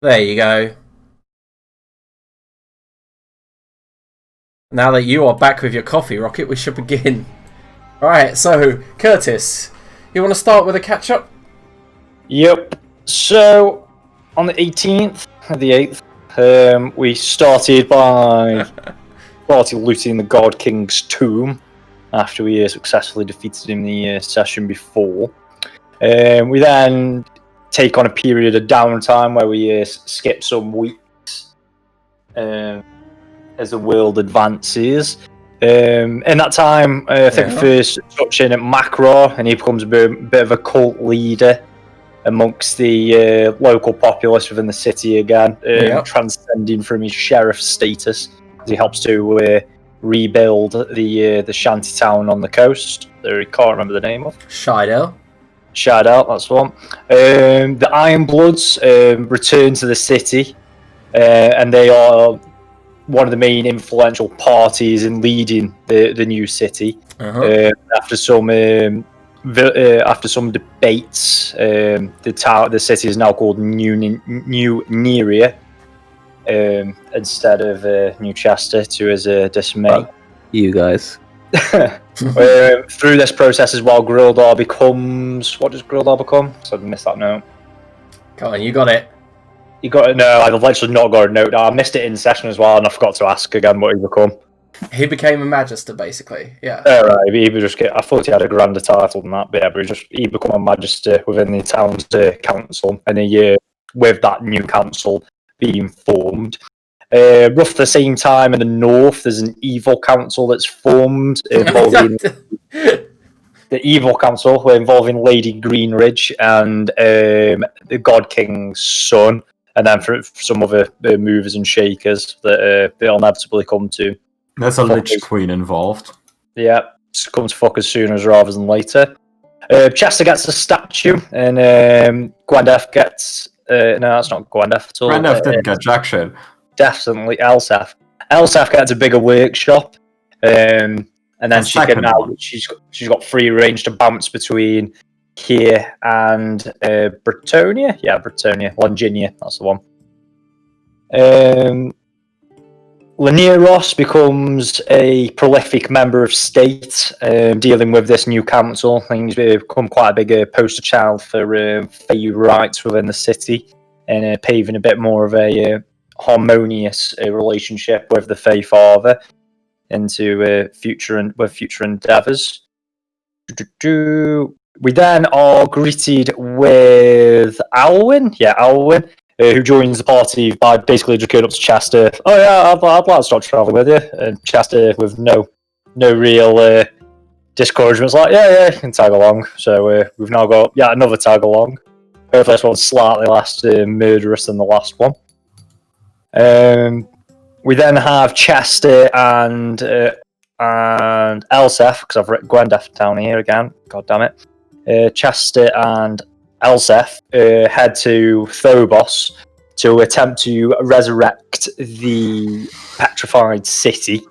There you go. Now that you are back with your coffee, Rocket, we should begin. Alright, so, Curtis, you want to start with a catch-up? Yep. So, on the 18th of the 8th, we started by looting the God King's tomb after we successfully defeated him in the session before. We then take on a period of downtime where we skip some weeks as the world advances. In that time, I think first touch in at Macro, and he becomes a bit of a cult leader amongst the local populace within the city again, transcending from his sheriff status as he helps to rebuild the shanty town on the coast that I can't remember the name of. Shidell, that's one. The Iron Bloods return to the city, and they are one of the main influential parties in leading the new city. After some debates, the city is now called New Neria instead of New Chester, to his dismay. You guys. Through this process as well, Grildar becomes... What does Grildar become? So I missed that note. Come on, you got it. You got it? No, I've actually not got a note. I missed it in session as well, and I forgot to ask again what he become. He became a magister, basically. Yeah. Right. He just I thought he had a grander title than that, but yeah, but he become a magister within the town's council, and a year with that new council being formed. Roughly the same time in the north, there's an evil council that's formed involving the evil council, involving Lady Greenridge and the God King's son, and then for some other movers and shakers that they'll inevitably come to. There's a Lich Queen involved. Yeah, it's come to fuck us sooner rather than later. Chester gets a statue, and Gwendef gets... no, that's not Gwendef at all. Gwendef didn't get jack shit. Definitely Elsef. Elsef gets a bigger workshop, and then she's got free range to bounce between here and Bretonia. Yeah, Bretonia. Longinia, that's the one. Laneros becomes a prolific member of state, dealing with this new council. I think he's become quite a big poster child for Fey rights within the city, and paving a bit more of a harmonious relationship with the Fey Father into future endeavours. We then are greeted with Alwyn. Yeah, Alwyn. Who joins the party by basically just going up to Chester. Oh yeah, I'd like to start travelling with you. And Chester, with no real discouragement's like, yeah, you can tag along. So we've now got another tag along. Hopefully this one's slightly less murderous than the last one. We then have Chester and Elsef, because I've written Gwendef down here again. God damn it. Chester and Elsef head to Phobos to attempt to resurrect the petrified city,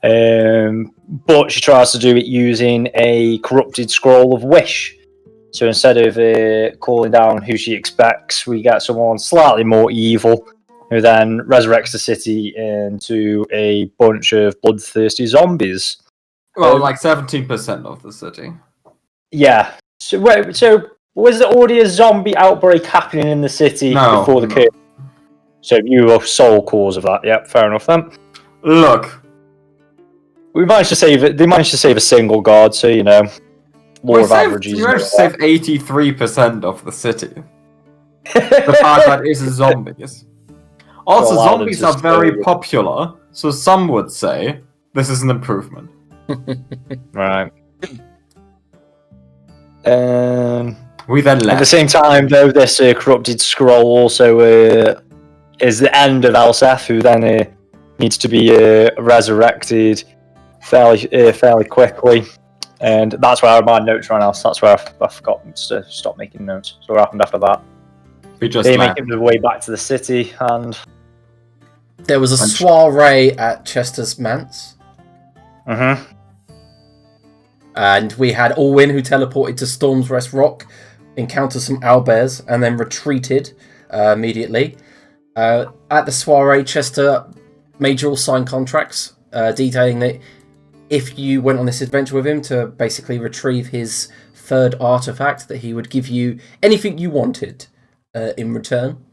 but she tries to do it using a corrupted scroll of wish. So instead of calling down who she expects, we get someone slightly more evil who then resurrects the city into a bunch of bloodthirsty zombies. Well, like 17% of the city. Yeah. So was there already a zombie outbreak happening in the city before the curse? So you were sole cause of that. Yep, fair enough then. Look, they managed to save a single guard, so law of averages. You managed to save 83% of the city. The part that is zombies. Also, zombies are very popular, so some would say this is an improvement. Right. We then left. At the same time, though, this corrupted scroll also is the end of Elsef, who then needs to be resurrected fairly quickly. And that's where my notes ran out. So that's where I forgot to stop making notes. So what happened after that? They make their way back to the city, and there was a soiree at Chester's Manse. And we had Alwyn, who teleported to Storm's Rest Rock, encountered some owlbears, and then retreated immediately. At the soiree, Chester made you all sign contracts detailing that if you went on this adventure with him to basically retrieve his third artifact, that he would give you anything you wanted in return.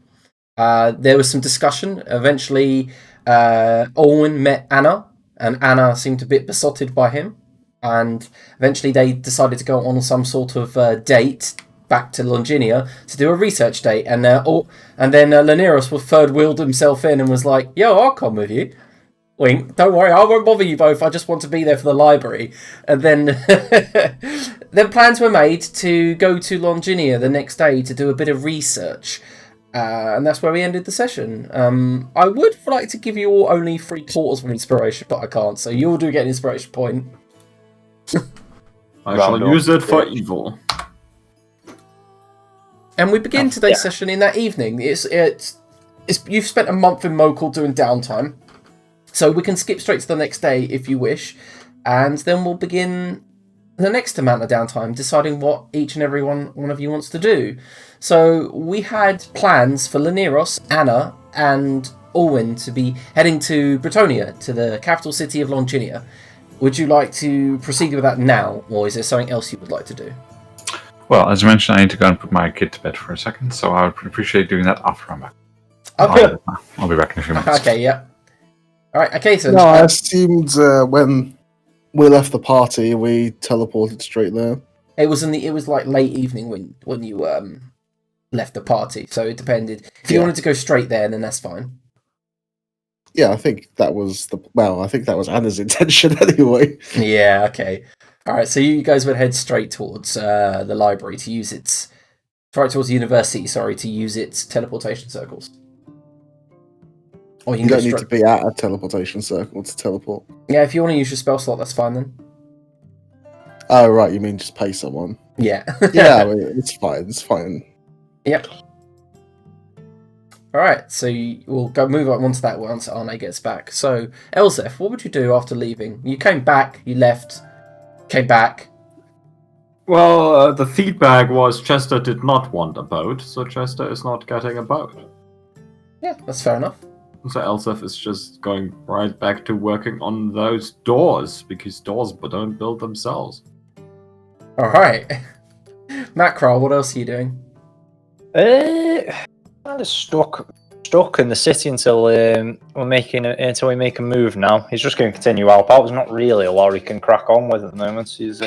There was some discussion. Eventually, Owen met Anna, and Anna seemed a bit besotted by him. And eventually they decided to go on some sort of date back to Longinia to do a research date. And then Laneros was third-wheeled himself in and was like, yo, I'll come with you. Wink, don't worry, I won't bother you both. I just want to be there for the library. And then then plans were made to go to Longinia the next day to do a bit of research. And that's where we ended the session. I would like to give you all only 3 quarters of inspiration, but I can't. So you all do get an inspiration point. I shall use it for evil. And we begin today's session in that evening. It's you've spent a month in Mokhul doing downtime, so we can skip straight to the next day if you wish, and then we'll begin the next amount of downtime, deciding what each and every one of you wants to do. So we had plans for Laneros, Anna, and Orwin to be heading to Bretonia, to the capital city of Longinia. Would you like to proceed with that now, or is there something else you would like to do? Well, as I mentioned, I need to go and put my kid to bed for a second, so I would appreciate doing that after I'm back. Okay. I'll be back in a few minutes. Okay, yeah. Alright, okay, so... No, I assumed when we left the party, we teleported straight there. It was like late evening when you left the party, so it depended. If you wanted to go straight there, then that's fine. Yeah, I think that was Anna's intention anyway. Yeah, okay. Alright, so you guys would head straight towards the library to use its... Right towards the university, to use its teleportation circles. Or You don't need to be at a teleportation circle to teleport. Yeah, if you want to use your spell slot, that's fine then. Oh, right, you mean just pay someone? Yeah. Yeah, I mean, it's fine. Yep. Alright, so we'll move on to that once Arne gets back. So, Elzef, what would you do after leaving? You came back, you left, came back. Well, the feedback was Chester did not want a boat, so Chester is not getting a boat. Yeah, that's fair enough. So Elsef is just going right back to working on those doors, because doors don't build themselves. Alright. Macro, what else are you doing? Kind of stuck in the city until we make a move now. He's just going to continue help out. There's not really a lot he can crack on with at the moment. He's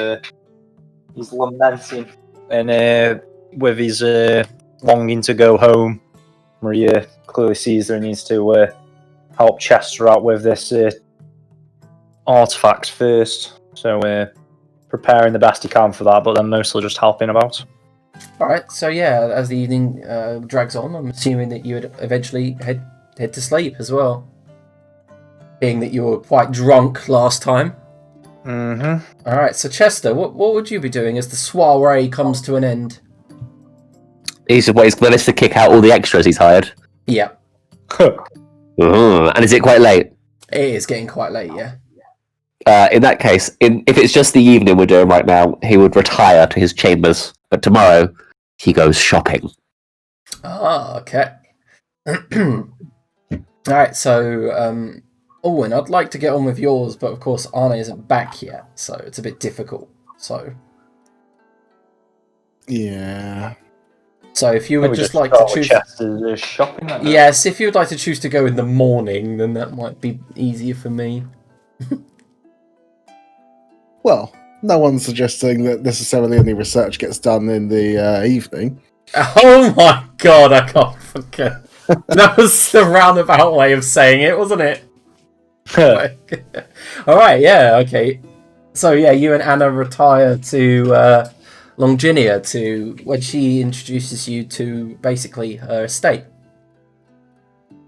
lamenting and with his longing to go home. Maria clearly sees that he needs to help Chester out with this artifact first. So preparing the best he can for that, but then mostly just helping about. Alright, so yeah, as the evening drags on, I'm assuming that you would eventually head to sleep as well. Being that you were quite drunk last time. Mm-hmm. Alright, so Chester, what would you be doing as the soiree comes to an end? He's managed to kick out all the extras he's hired. Yeah. And is it quite late? It is getting quite late, yeah. In that case, if it's just the evening we're doing right now, he would retire to his chambers. But tomorrow, he goes shopping. Ah, okay. Alright, so, Owen, I'd like to get on with yours, but of course Arne isn't back yet, so it's a bit difficult. So Yeah. So if you would just like to choose... Chester's shopping that night. Yes, if you would like to choose to go in the morning, then that might be easier for me. Well, no one's suggesting that necessarily any research gets done in the evening. Oh my god, I can't forget. That was the roundabout way of saying it, wasn't it? Alright, yeah, okay. So yeah, you and Anna retire to Longinia when she introduces you to basically her estate.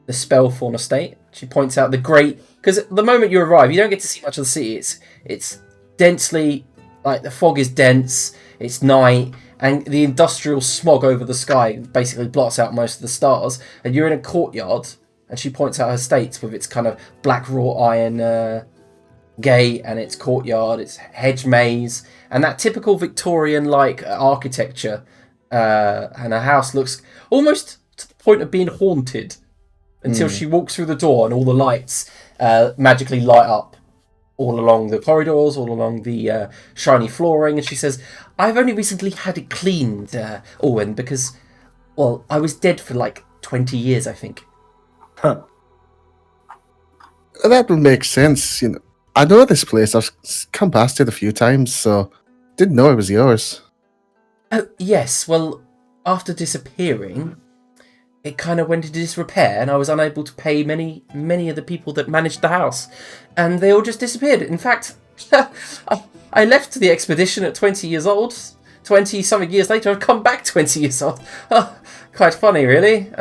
The Spellthorn estate. She points out the great... Because the moment you arrive, you don't get to see much of the city. It's densely... Like, the fog is dense, it's night, and the industrial smog over the sky basically blots out most of the stars. And you're in a courtyard, and she points out her estate with its kind of black wrought iron gate and its courtyard, its hedge maze, and that typical Victorian-like architecture. And her house looks almost to the point of being haunted. until she walks through the door and all the lights magically light up all along the corridors, all along the shiny flooring, and she says, "I've only recently had it cleaned, Owen, because, well, I was dead for like 20 years, I think." Huh. That would make sense. I know this place. I've come past it a few times, so didn't know it was yours. Oh, yes, well, after disappearing, it kind of went into disrepair, and I was unable to pay many of the people that managed the house, and they all just disappeared. In fact, I left the expedition at 20 years old. 20-something years later, I've come back 20 years old. Quite funny, really.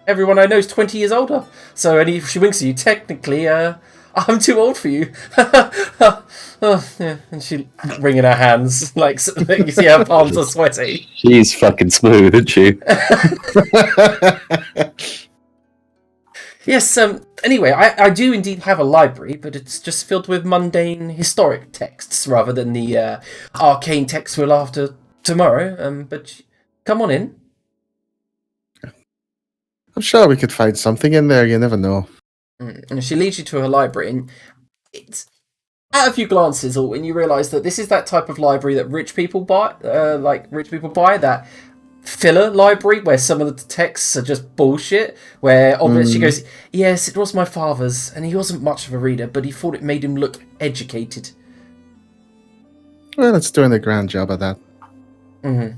Everyone I know is 20 years older. So if she winks at you, technically, I'm too old for you. Yeah. And she wringing her hands, like you see her palms are sweaty. She's fucking smooth, isn't she? Yes, anyway, I do indeed have a library, but it's just filled with mundane historic texts rather than the arcane texts we'll after tomorrow. But come on in. I'm sure we could find something in there. You never know. And she leads you to her library, and it's at a few glances, or when you realise that this is that type of library that rich people buy, that filler library where some of the texts are just bullshit. Where obviously she goes, "Yes, it was my father's, and he wasn't much of a reader, but he thought it made him look educated." Well, it's doing a grand job of that. Mm-hmm.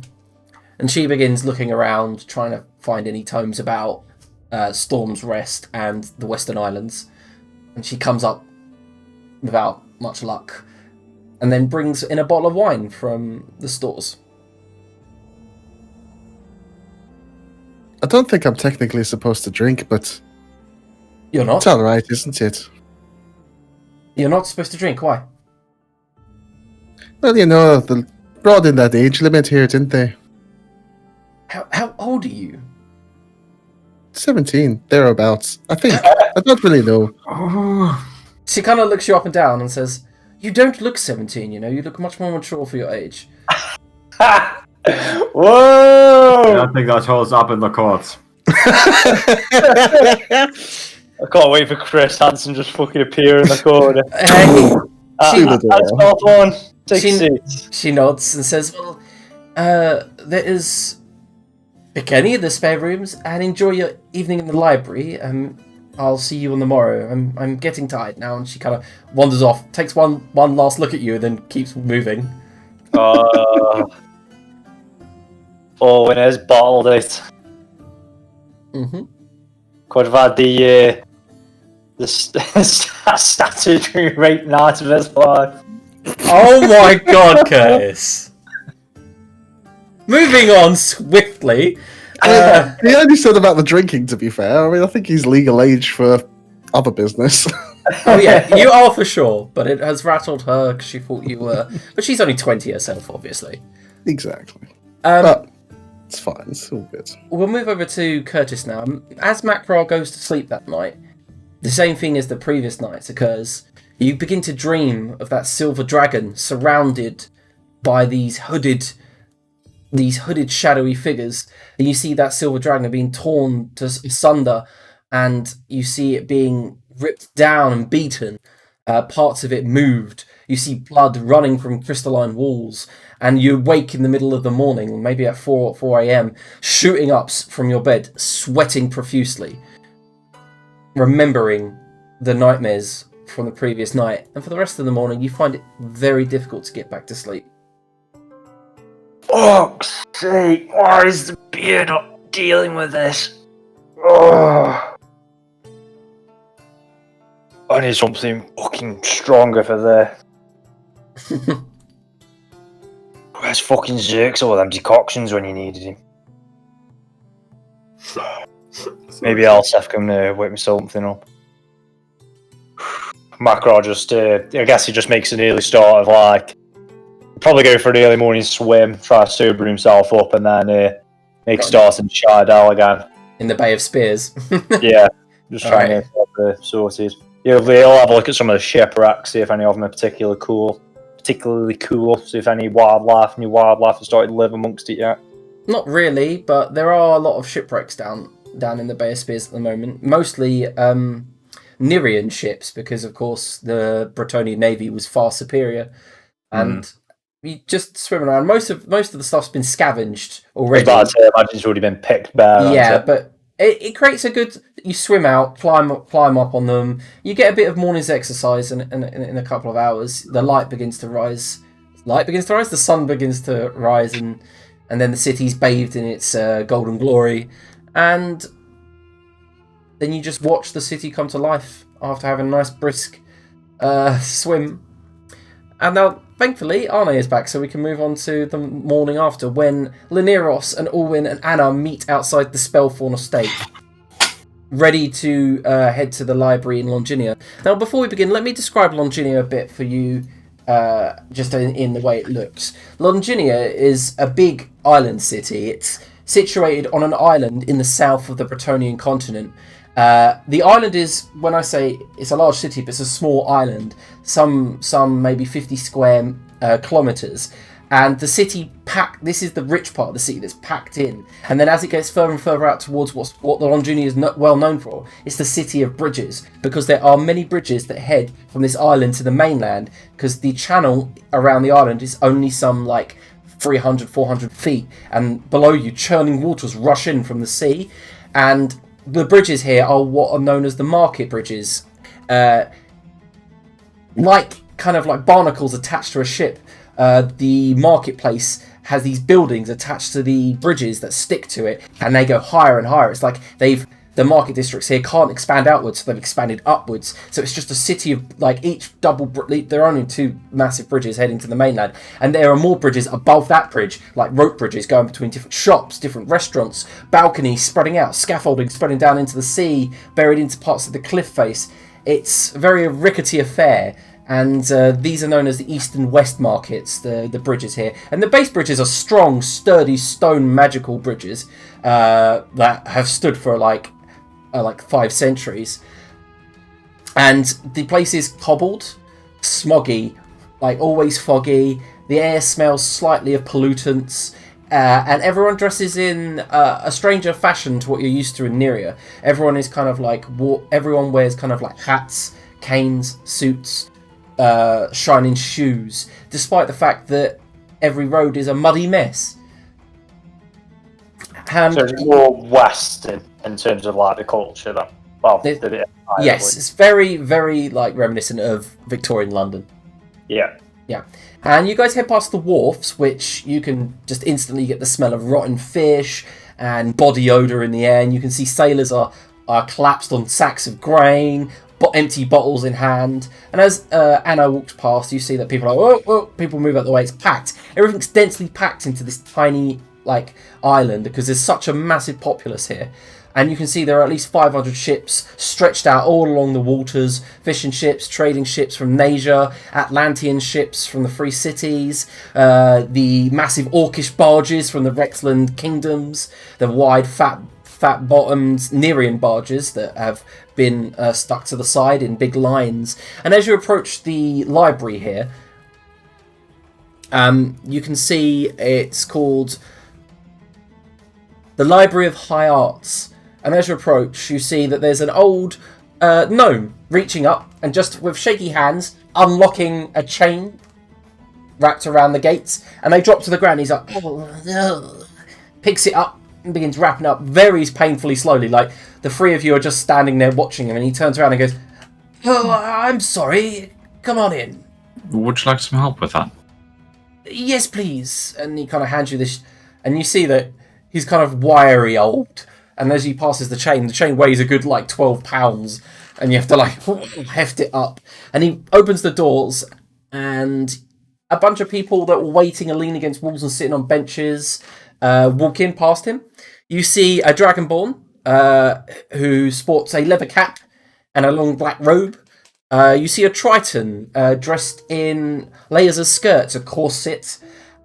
And she begins looking around, trying to find any tomes about Storm's Rest and the Western Islands. And she comes up without much luck, and then brings in a bottle of wine from the stores. I don't think I'm technically supposed to drink, but You're not? it's alright, isn't it? You're not supposed to drink, why? Well, they brought in that age limit here, didn't they? How old are you? 17, thereabouts. I think. I don't really know. She kind of looks you up and down and says, "You don't look 17, you look much more mature for your age." Whoa! I don't think that holds up in the courts. I can't wait for Chris Hansen just fucking appear in the corner. Hey, That's not one. Take a seat. she nods and says, "Well, there is... pick any of the spare rooms and enjoy your evening in the library. I'll see you on the morrow. I'm getting tired now." And she kind of wanders off, takes one last look at you, and then keeps moving. Oh, when it's bottled it. Mm-hmm. Could have had the statutory rape night of his life. Oh my god, Curtis! Moving on swiftly. He only said about the drinking, to be fair. I mean, I think he's legal age for other business. Oh yeah, you are for sure, but it has rattled her because she thought you were. But she's only 20 herself, obviously. Exactly. But it's fine. It's all good. We'll move over to Curtis now. As Macron goes to sleep that night, the same thing as the previous nights occurs. You begin to dream of that silver dragon surrounded by these hooded shadowy figures, and you see that silver dragon being torn to asunder, and you see it being ripped down and beaten. Parts of it moved. You see blood running from crystalline walls, and you wake in the middle of the morning, maybe at 4 a.m., shooting up from your bed, sweating profusely, remembering the nightmares from the previous night. And for the rest of the morning, you find it very difficult to get back to sleep. Fuck's sake, why is the beer not dealing with this? Oh. I need something fucking stronger for there. Where's fucking Zirks all them decoctions when you needed him? Maybe Elsef can wake me something up. Macro just, I guess he just makes an early start of like, probably go for an early morning swim, try to sober himself up, and then make a start in Shardell again. In the Bay of Spears. Yeah, just trying to get the sorted. He'll have a look at some of the shipwrecks, see if any of them are particularly cool. See if any new wildlife has started to live amongst it yet. Not really, but there are a lot of shipwrecks down down in the Bay of Spears at the moment. Mostly Nirian ships, because of course the Bretonnian navy was far superior, and you just swim around. Most of the stuff's been scavenged already. I was about to say, I imagine it's already been picked bare. Yeah, but it creates a good. You swim out, climb up on them. You get a bit of morning's exercise, and in a couple of hours, the light begins to rise. The sun begins to rise, and then the city's bathed in its golden glory, and then you just watch the city come to life after having a nice brisk swim. And now, thankfully, Arne is back, so we can move on to the morning after, when Lineros and Alwyn and Anna meet outside the Spellthorn estate, ready to head to the library in Longinia. Now, before we begin, let me describe Longinia a bit for you, just in the way it looks. Longinia is a big island city. It's situated on an island in the south of the Bretonnian continent. The island is, when I say it's a large city, but it's a small island, some maybe 50 square kilometers, and the city this is the rich part of the city that's packed in, and then as it gets further and further out towards what the Longinia is well known for, it's the city of bridges, because there are many bridges that head from this island to the mainland, because the channel around the island is only some 300-400 feet, and below you churning waters rush in from the sea, and the bridges here are what are known as the market bridges, like barnacles attached to a ship. The marketplace has these buildings attached to the bridges that stick to it, and they go higher and higher. It's like the market districts here can't expand outwards, so they've expanded upwards. So it's just a city of each double. There are only two massive bridges heading to the mainland, and there are more bridges above that bridge, like rope bridges going between different shops, different restaurants, balconies spreading out, scaffolding spreading down into the sea, buried into parts of the cliff face. It's a very rickety affair. And these are known as the East and West markets, the bridges here. And the base bridges are strong, sturdy, stone magical bridges that have stood for 5 centuries. And the place is cobbled, smoggy, always foggy. The air smells slightly of pollutants. And everyone dresses in a stranger fashion to what you're used to in Nyria. Everyone is everyone wears hats, canes, suits, shining shoes, despite the fact that every road is a muddy mess. And so it's more Western in terms of the culture. Yes, it's very, very reminiscent of Victorian London. Yeah. And you guys head past the wharfs, which you can just instantly get the smell of rotten fish and body odour in the air, and you can see sailors are collapsed on sacks of grain, empty bottles in hand. And as Anna walks past, you see that people are people move out the way. It's packed. Everything's densely packed into this tiny island, because there's such a massive populace here. And you can see there are at least 500 ships stretched out all along the waters, fishing ships, trading ships from Nasia, Atlantean ships from the Free Cities, the massive Orcish barges from the Rexland kingdoms, the wide fat-bottomed Nirian barges that have been stuck to the side in big lines. And as you approach the library here, you can see it's called the Library of High Arts. And as you approach, you see that there's an old gnome reaching up and just with shaky hands unlocking a chain wrapped around the gates, and they drop to the ground. He's like, picks it up and begins wrapping up very painfully slowly. The three of you are just standing there watching him, and he turns around and goes, "Oh, I'm sorry. Come on in." Would you like some help with that? "Yes, please." And he kind of hands you this, and you see that he's kind of wiry old. And as he passes the chain weighs a good 12 pounds, and you have to heft it up. And he opens the doors, and a bunch of people that were waiting and leaning against walls and sitting on benches walk in past him. You see a dragonborn who sports a leather cap and a long black robe. You see a triton dressed in layers of skirts, a corset,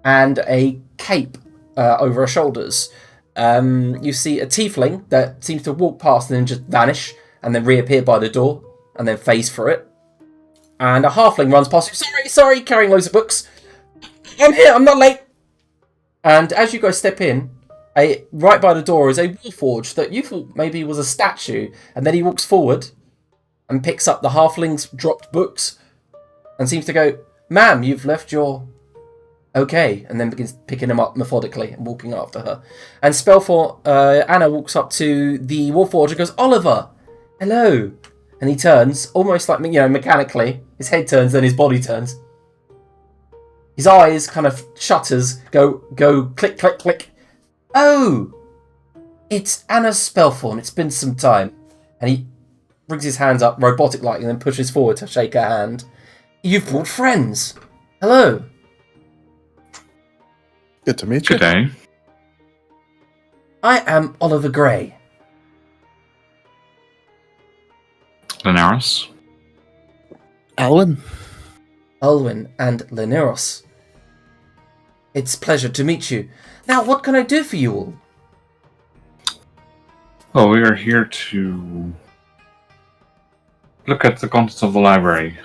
and a cape over her shoulders. You see a tiefling that seems to walk past and then just vanish and then reappear by the door and then phase for it. And a halfling runs past you. Sorry, carrying loads of books. "I'm here, I'm not late." And as you guys step in, right by the door is a warforged that you thought maybe was a statue, and then he walks forward and picks up the halfling's dropped books and seems to go, "Ma'am, you've left your okay," and then begins picking them up methodically and walking after her. And Anna walks up to the warforged and goes, "Oliver, hello." And he turns, almost like, mechanically. His head turns, then his body turns. His eyes kind of shutters, go click, click, click. "Oh, it's Anna Spellthorn. It's been some time." And he brings his hands up, robotic-like, and then pushes forward to shake her hand. "You've brought friends. Hello." Good to meet you. Good day. "I am Oliver Gray." Linares. Alwyn. "Ulwyn and Lineros. It's a pleasure to meet you. Now, what can I do for you all?" Well, we are here to look at the contents of the library.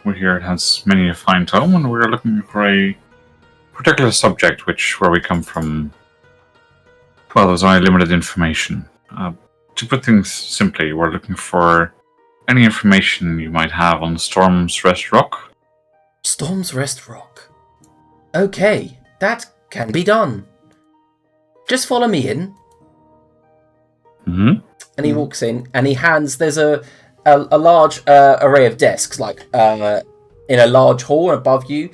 We hear it has many a fine tome, and we're looking for a particular subject where we come from. Well, there's only limited information. To put things simply, we're looking for any information you might have on Storm's Rest Rock. Storm's Rest Rock. Okay, that can be done. Just follow me in. Mm-hmm. And he walks in, and he hands. There's a large array of desks, like in a large hall above you.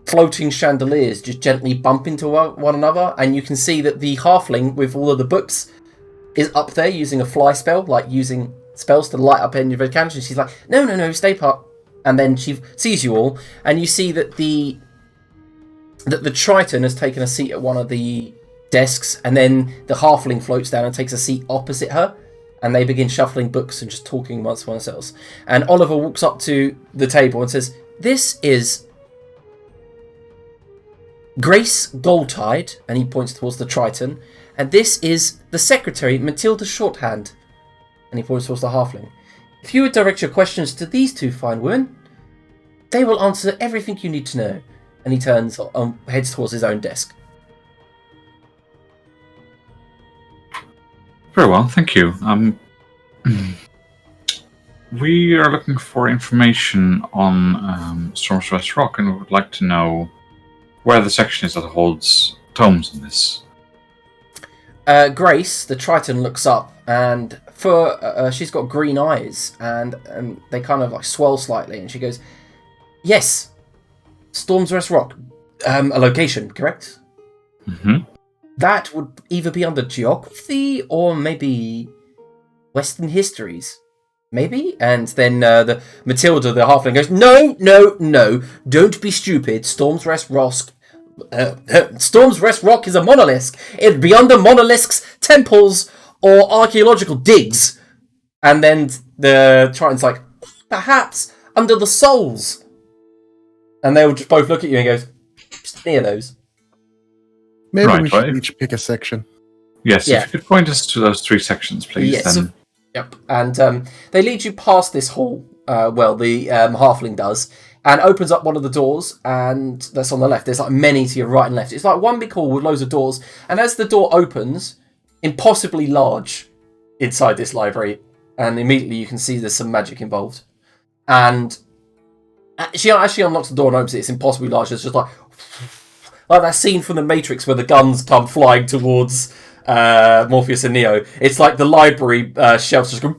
Floating chandeliers just gently bump into one another, and you can see that the halfling with all of the books is up there using a fly spell, like using spells to light up any of her candles. And she's like, no, stay put. And then she sees you all, and you see that the Triton has taken a seat at one of the desks, and then the halfling floats down and takes a seat opposite her, and they begin shuffling books and just talking amongst themselves. And Oliver walks up to the table and says, "This is Grace Goldtide," and he points towards the Triton, "and this is the secretary, Matilda Shorthand," and he points towards the halfling. "If you would direct your questions to these two fine women, they will answer everything you need to know." And he turns, heads towards his own desk. Very well, thank you. We are looking for information on Storm's Rest Rock, and we would like to know where the section is that holds tomes in this. Grace, the Triton, looks up, and she's got green eyes, and they kind of like swell slightly, and she goes, "Yes, Storm's Rest Rock, a location, correct?" Mm-hmm. That would either be under geography or maybe Western histories. Maybe? And then the Matilda, the halfling, goes, No, don't be stupid. Storm's Rest Rock is a monolith. It'd be under monoliths, temples, or archaeological digs. And then the Triton's like, "Perhaps under the souls." And they'll just both look at you and goes, "Just near those." Maybe Right, we should right. each pick a section. Yes, Yeah. if you could point us to those three sections, please. Yes. Then. Yep. And they lead you past this hall. The halfling does, and opens up one of the doors, and that's on the left. There's like many to your right and left. It's like one big hall with loads of doors. And as the door opens, impossibly large inside this library, and immediately you can see there's some magic involved. And she actually unlocks the door and opens it. It's impossibly large. It's just like that scene from The Matrix where the guns come flying towards Morpheus and Neo. It's like the library shelves just go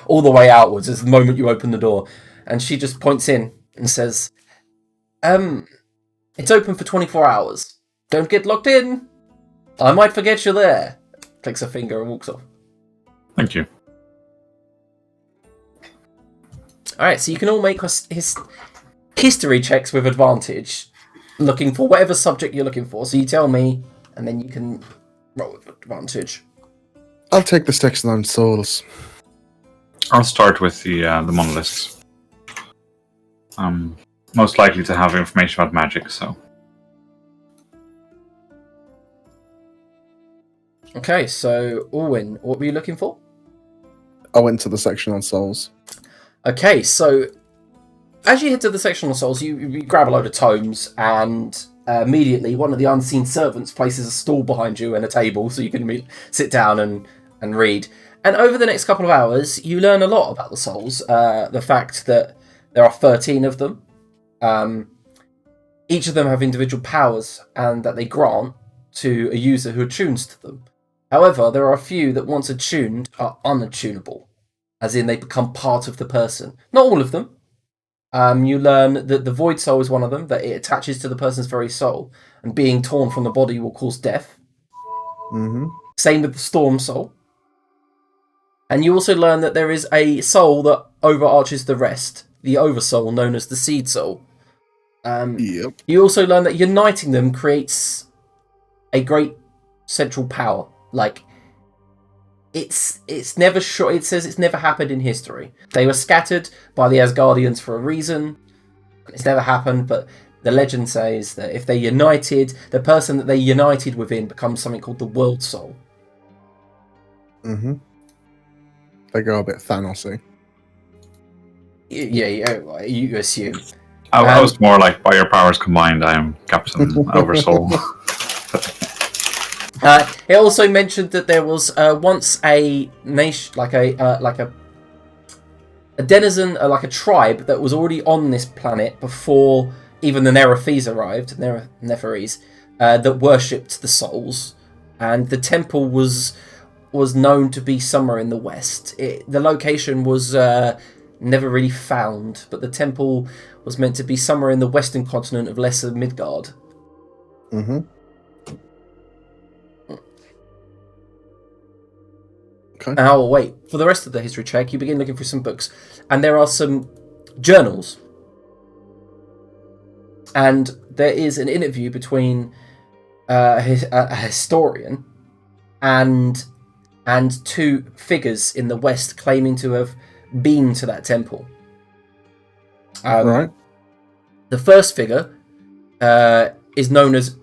all the way outwards as the moment you open the door. And she just points in and says, "It's open for 24 hours. Don't get locked in. I might forget you're there." Clicks a finger and walks off. Thank you. Alright, so you can all make his history checks with advantage, looking for whatever subject you're looking for. So you tell me, and then you can roll with advantage. I'll take the section on souls. I'll start with the monoliths. Most likely to have information about magic, so. Okay, so Orwin, what were you looking for? I went to the section on souls. Okay, so as you head to the section on souls, you grab a load of tomes, and immediately one of the unseen servants places a stool behind you and a table so you can sit down and read. And over the next couple of hours, you learn a lot about the souls. The fact that there are 13 of them. Each of them have individual powers and that they grant to a user who attunes to them. However, there are a few that once attuned are unattunable, as in they become part of the person. Not all of them. You learn that the Void Soul is one of them, that it attaches to the person's very soul, and being torn from the body will cause death. Mm-hmm. Same with the Storm Soul. And you also learn that there is a soul that overarches the rest, the Oversoul, known as the Seed Soul. Yep. You also learn that uniting them creates a great central power. Like, it's never sure. It says it's never happened in history. They were scattered by the Asgardians for a reason. It's never happened, but the legend says that if they united, the person that they united within becomes something called the World Soul. Mm-hmm. They go a bit Thanos-y. Yeah, you assume. I was more like, by your powers combined, I am Captain Oversoul. It also mentioned that there was once a nation, like a denizen, like a tribe that was already on this planet before even the Nerefes arrived, Neferes, that worshipped the souls, and the temple was known to be somewhere in the west. The location was never really found, but the temple was meant to be somewhere in the western continent of Lesser Midgard. Mm-hmm. Okay. Now, wait, for the rest of the history check, you begin looking through some books, and there are some journals. And there is an interview between a historian and two figures in the West claiming to have been to that temple. Right. The first figure is known as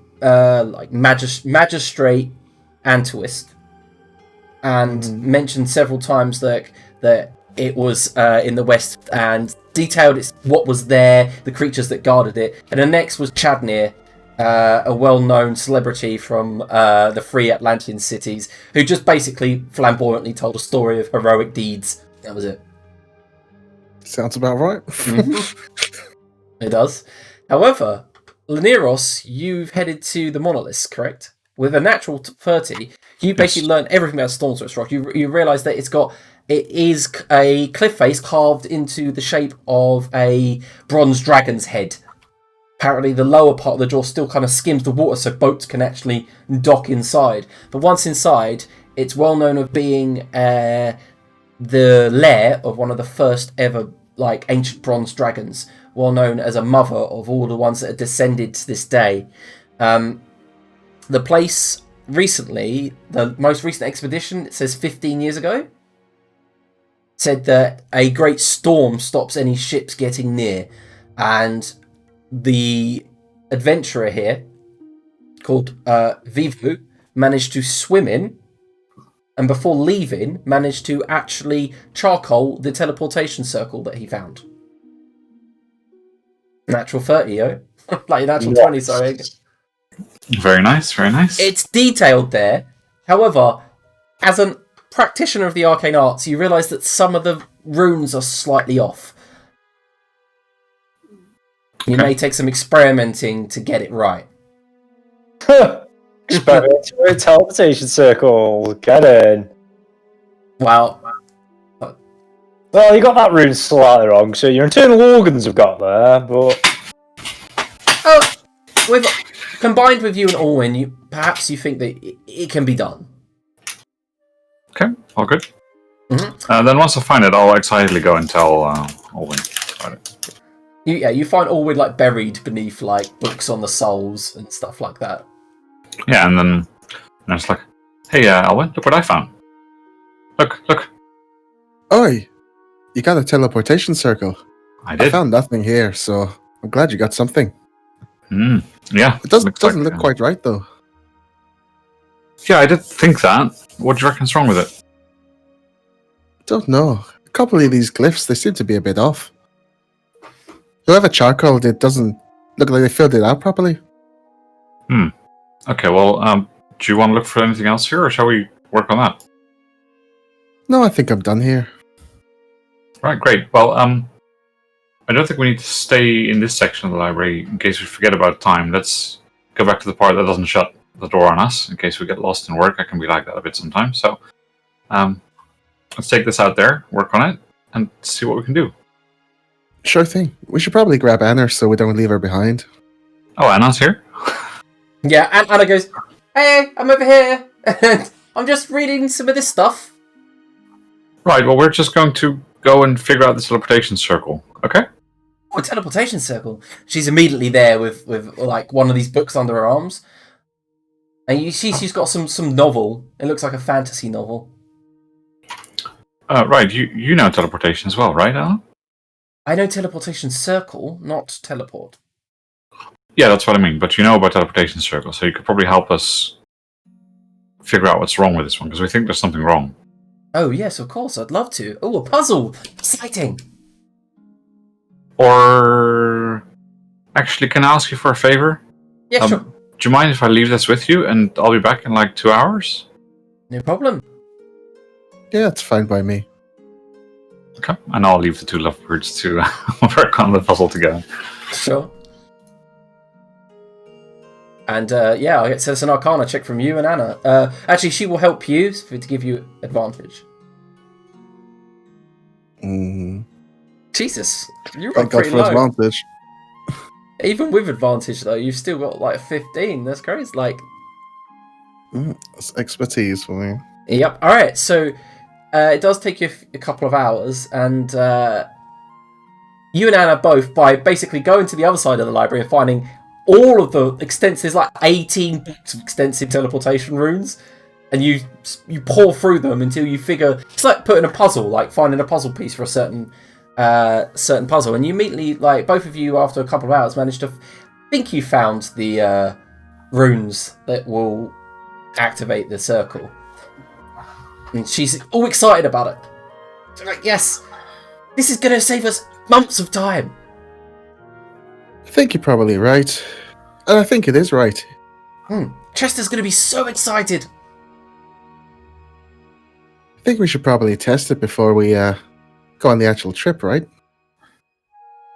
Magistrate Antuist, and mentioned several times that it was in the West, and detailed what was there, the creatures that guarded it. And the next was Chadnir, a well-known celebrity from the Free Atlantean cities, who just basically flamboyantly told a story of heroic deeds. That was it. Sounds about right. It does. However, Laniros, you've headed to the Monolith, correct? With a natural 30, you basically learn everything about Stormswitch Rock. You realise that it is a cliff face carved into the shape of a bronze dragon's head. Apparently, the lower part of the jaw still kind of skims the water, so boats can actually dock inside. But once inside, it's well known of being the lair of one of the first ever ancient bronze dragons, well known as a mother of all the ones that are descended to this day. The place recently, the most recent expedition, it says 15 years ago, said that a great storm stops any ships getting near, and the adventurer here, called Vivu, managed to swim in, and before leaving, managed to actually charcoal the teleportation circle that he found. Natural 30, yo. Like natural 20, sorry. Very nice, very nice. It's detailed there. However, as a practitioner of the arcane arts, you realise that some of the runes are slightly off. You may take some experimenting to get it right. Experimenting with teleportation circle. Get in. Well, Well, you got that rune slightly wrong, so your internal organs have got there, but... combined with you and Orwin, perhaps you think that it can be done. Okay, all good. Mm-hmm. Then once I find it, I'll excitedly go and tell Olwyn about it. You find Orwin buried beneath books on the souls and stuff like that. Yeah, and then it's like, hey, Olwyn, look what I found. Look. Oi, you got a teleportation circle. I did. I found nothing here, so I'm glad you got something. Yeah. It doesn't look quite right, though. Yeah, I did think that. What do you reckon's wrong with it? Don't know. A couple of these glyphs, they seem to be a bit off. Whoever charcoaled it doesn't look like they filled it out properly. Okay, well, do you want to look for anything else here, or shall we work on that? No, I think I'm done here. Right, great. Well, I don't think we need to stay in this section of the library in case we forget about time. Let's go back to the part that doesn't shut the door on us in case we get lost in work. I can be like that a bit sometimes. So, let's take this out there, work on it, and see what we can do. Sure thing. We should probably grab Anna so we don't leave her behind. Oh, Anna's here? Yeah, and Anna goes, "Hey, I'm over here. I'm just reading some of this stuff." Right, well, we're just going to go and figure out the teleportation circle, okay? Oh, a teleportation circle. She's immediately there with like one of these books under her arms. And you see she's got some novel. It looks like a fantasy novel. Right, you know teleportation as well, right, Anna? I know teleportation circle, not teleport. Yeah, that's what I mean, but you know about teleportation circle, so you could probably help us figure out what's wrong with this one, because we think there's something wrong. Oh, yes, of course, I'd love to. Oh, a puzzle! Exciting! Or... Actually, can I ask you for a favor? Yeah, sure. Do you mind if I leave this with you, and I'll be back in like 2 hours? No problem. Yeah, it's fine by me. Okay, and I'll leave the two lovebirds to work on the puzzle together. Sure. And yeah, I get so it's an Arcana check from you and Anna. Actually, she will help you to give you advantage. Jesus, you're Thank God pretty for low. advantage. Even with advantage, though, you've still got like 15. That's crazy. Like, That's expertise for me. yep. All right. So it does take you a couple of hours, and you and Anna both, by basically going to the other side of the library and finding all of the extensive, there's like 18 books of extensive teleportation runes, and you pour through them until you figure it's like putting a puzzle, like finding a puzzle piece for a certain puzzle, and you immediately, like, both of you after a couple of hours managed to think you found the runes that will activate the circle, and she's all excited about it. She's like, yes, this is going to save us months of time. I think you're probably right. And I think it is right. Chester's going to be so excited. I think we should probably test it before we go on the actual trip, right?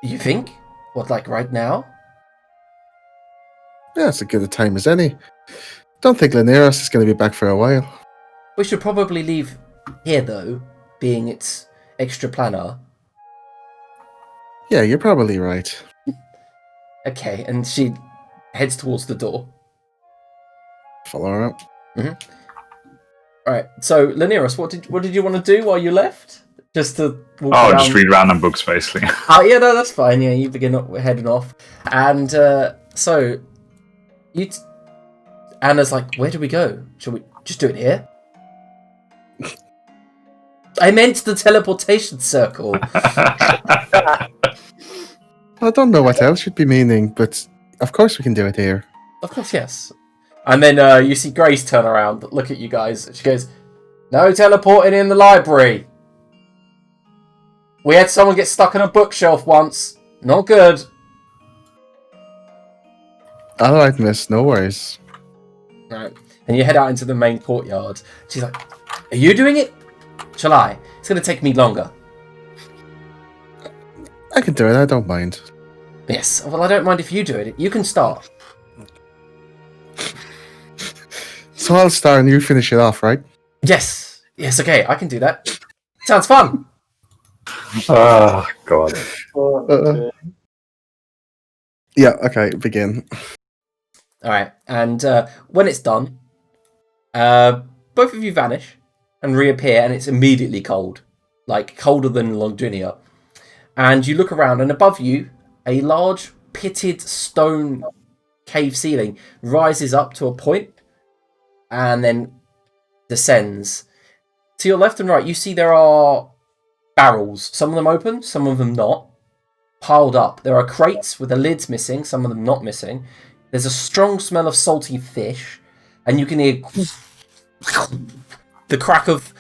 You think? What, like right now? Yeah, it's as good a time as any. Don't think Linearis is going to be back for a while. We should probably leave here, though, being its extra planner. Yeah, you're probably right. Okay, and she heads towards the door. Follow her up. Alright, so Linearis, what did you want to do while you left? Just to walk around? Just read random books, basically. Oh, yeah, no, that's fine. Yeah, you begin heading off. And so, Anna's like, where do we go? Shall we just do it here? I meant the teleportation circle. I don't know what else you'd be meaning, but of course we can do it here. Of course, yes. And then you see Grace turn around, look at you guys. She goes, no teleporting in the library. We had someone get stuck on a bookshelf once. Not good. Alright, miss, no worries. Right. And you head out into the main courtyard. She's like, are you doing it? Shall I? It's going to take me longer. I can do it, I don't mind. Yes. Well, I don't mind if you do it. You can start. So I'll start and you finish it off, right? Yes. Yes, okay. I can do that. Sounds fun. Oh, God. Yeah, okay, begin. All right. And when it's done, both of you vanish and reappear, and it's immediately cold. Like, colder than Londinia. And you look around, and above you, a large pitted stone cave ceiling rises up to a point and then descends. To your left and right, you see there are barrels. Some of them open, some of them not. Piled up. There are crates with the lids missing, some of them not missing. There's a strong smell of salty fish, and you can hear the crack of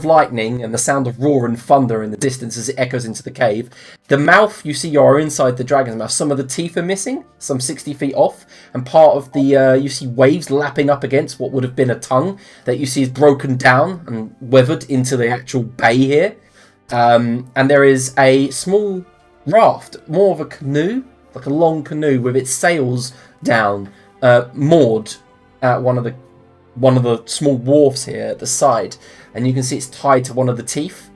lightning and the sound of roaring thunder in the distance as it echoes into the cave. The mouth, you see, you are inside the dragon's mouth. Some of the teeth are missing, some 60 feet off, and part of the you see waves lapping up against what would have been a tongue that you see is broken down and weathered into the actual bay here. And there is a small raft, more of a canoe, like a long canoe with its sails down, moored at one of the small wharfs here at the side, and you can see it's tied to one of the teeth.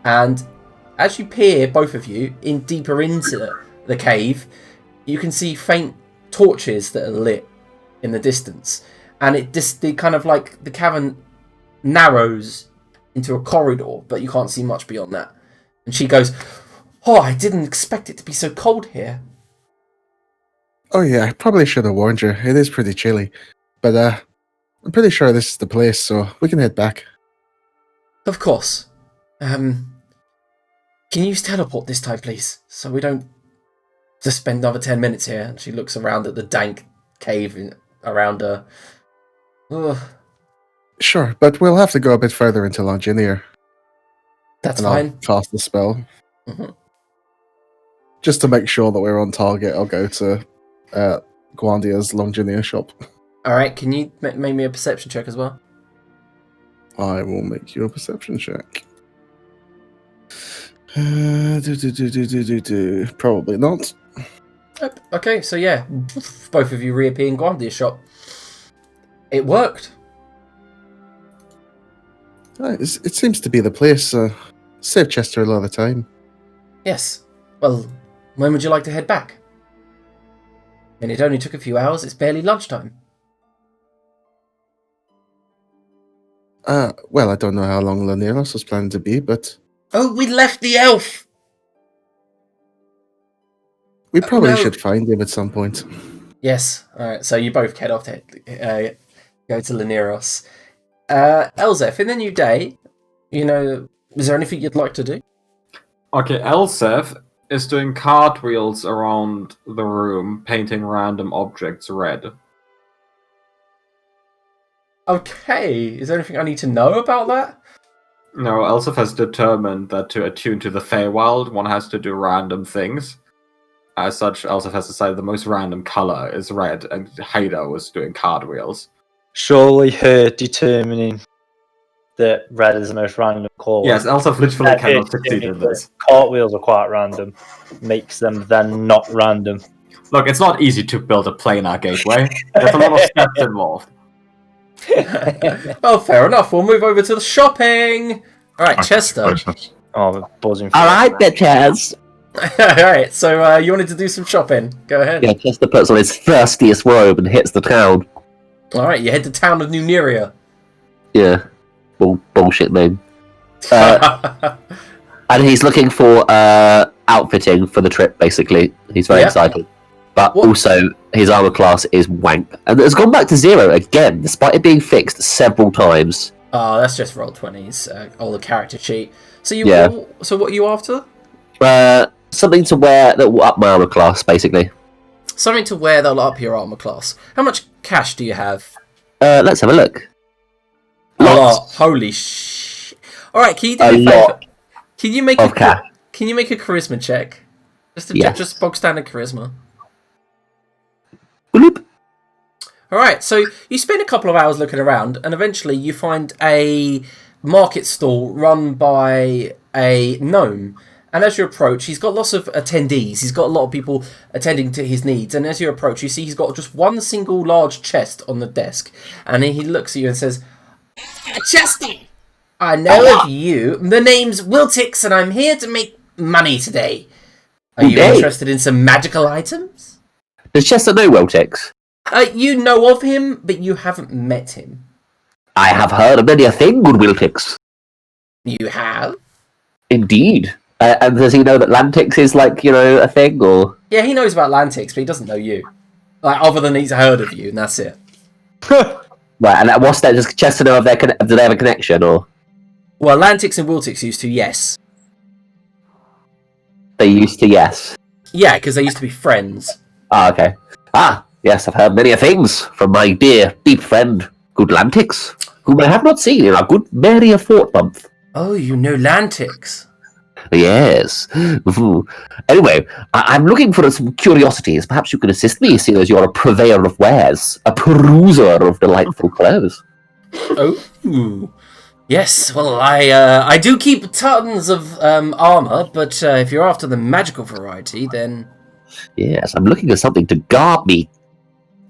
And as you peer, both of you, in deeper into the cave, you can see faint torches that are lit in the distance, and it kind of like the cavern narrows into a corridor, but you can't see much beyond that. And she goes, "Oh, I didn't expect it to be so cold here." Oh yeah, I probably should have warned you. It is pretty chilly. But I'm pretty sure this is the place, so we can head back. Of course. Can you use teleport this time, please? So we don't just spend another 10 minutes here. And she looks around at the dank cave around her. Ugh. Sure, but we'll have to go a bit further into Longinia. That's and fine. I'll cast the spell. Mm-hmm. Just to make sure that we're on target, I'll go to Gwandia's Longinia shop. Alright, can you make me a perception check as well? I will make you a perception check. Probably not. Yep. Okay, so yeah, both of you reappear in Gwandia's shop. It worked. It seems to be the place. Save Chester a lot of time. Yes. Well, when would you like to head back? And it only took a few hours, it's barely lunchtime. Well, I don't know how long Laneros was planning to be, but... Oh, we left the elf! We probably no. should find him at some point. Yes. Alright, so you both head off to go to Laneros. Elzef, in the new day, is there anything you'd like to do? Okay, Elsef is doing cartwheels around the room, painting random objects red. Okay, is there anything I need to know about that? No, Elsef has determined that to attune to the Feywild, one has to do random things. As such, Elsef has decided the most random colour is red, and Haida was doing cartwheels. Surely her determining that red is the most random colour. Yes, Elsef literally cannot succeed in this. Cartwheels are quite random. Makes them then not random. Look, it's not easy to build a planar gateway. There's a lot of steps involved. Well, fair enough. We'll move over to the shopping. All right, Chester. Oh, buzzing. All right, bitches. All right, so you wanted to do some shopping. Go ahead. Yeah, Chester puts on his thirstiest robe and hits the town. All right, you head to town of Nuneria. Yeah, bullshit name. And he's looking for outfitting for the trip. Basically, he's very excited. But also, his armor class is wank. And it's gone back to 0 again, despite it being fixed several times. Oh, that's just Roll20's old character sheet. So so what are you after? Something to wear that will up my armor class, basically. Something to wear that'll up your armor class. How much cash do you have? Let's have a look. A lot. Holy shit. Alright, can you do me a favor? Can you make Can you make a charisma check? Just bog standard charisma. Bloop. Alright, so you spend a couple of hours looking around, and eventually you find a market stall run by a gnome. And as you approach, he's got lots of attendees. He's got a lot of people attending to his needs. And as you approach, you see he's got just one single large chest on the desk. And he looks at you and says, "Chester, I know of you. The name's Wiltix, and I'm here to make money today. Are you interested in some magical items?" Does Chester know Wiltix? You know of him, but you haven't met him. I have heard of many a thing, good Wiltix. You have? Indeed. And does he know that Lantix is, a thing, or...? Yeah, he knows about Lantix, but he doesn't know you. Other than he's heard of you, and that's it. Right, and what's that? Does Chester know do they have a connection, or...? Well, Lantix and Wiltix used to, yes. They used to, yes. Yeah, because they used to be friends. Ah, okay. Ah, yes, I've heard many a things from my dear, deep friend, good Lantix, whom I have not seen in a good many a fortmonth. Oh, you know Lantix. Yes. Anyway, I'm looking for some curiosities. Perhaps you can assist me, seeing as you're a purveyor of wares, a peruser of delightful clothes. Oh, yes. Well, I do keep tons of armor, but if you're after the magical variety, then Yes, I'm looking for something to guard me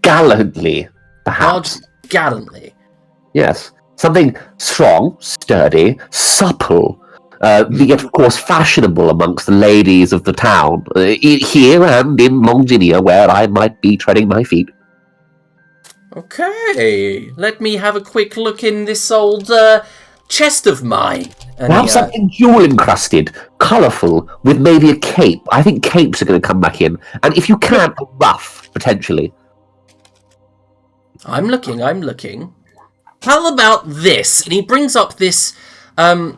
gallantly, perhaps. Gallantly. Yes, something strong, sturdy, supple. Yet, of course, fashionable amongst the ladies of the town, here and in Longinia, where I might be treading my feet. Okay, let me have a quick look in this old chest of mine. And Perhaps something jewel-encrusted, colourful, with maybe a cape. I think capes are going to come back in. And if you can, a ruff, potentially. I'm looking. How about this? And he brings up this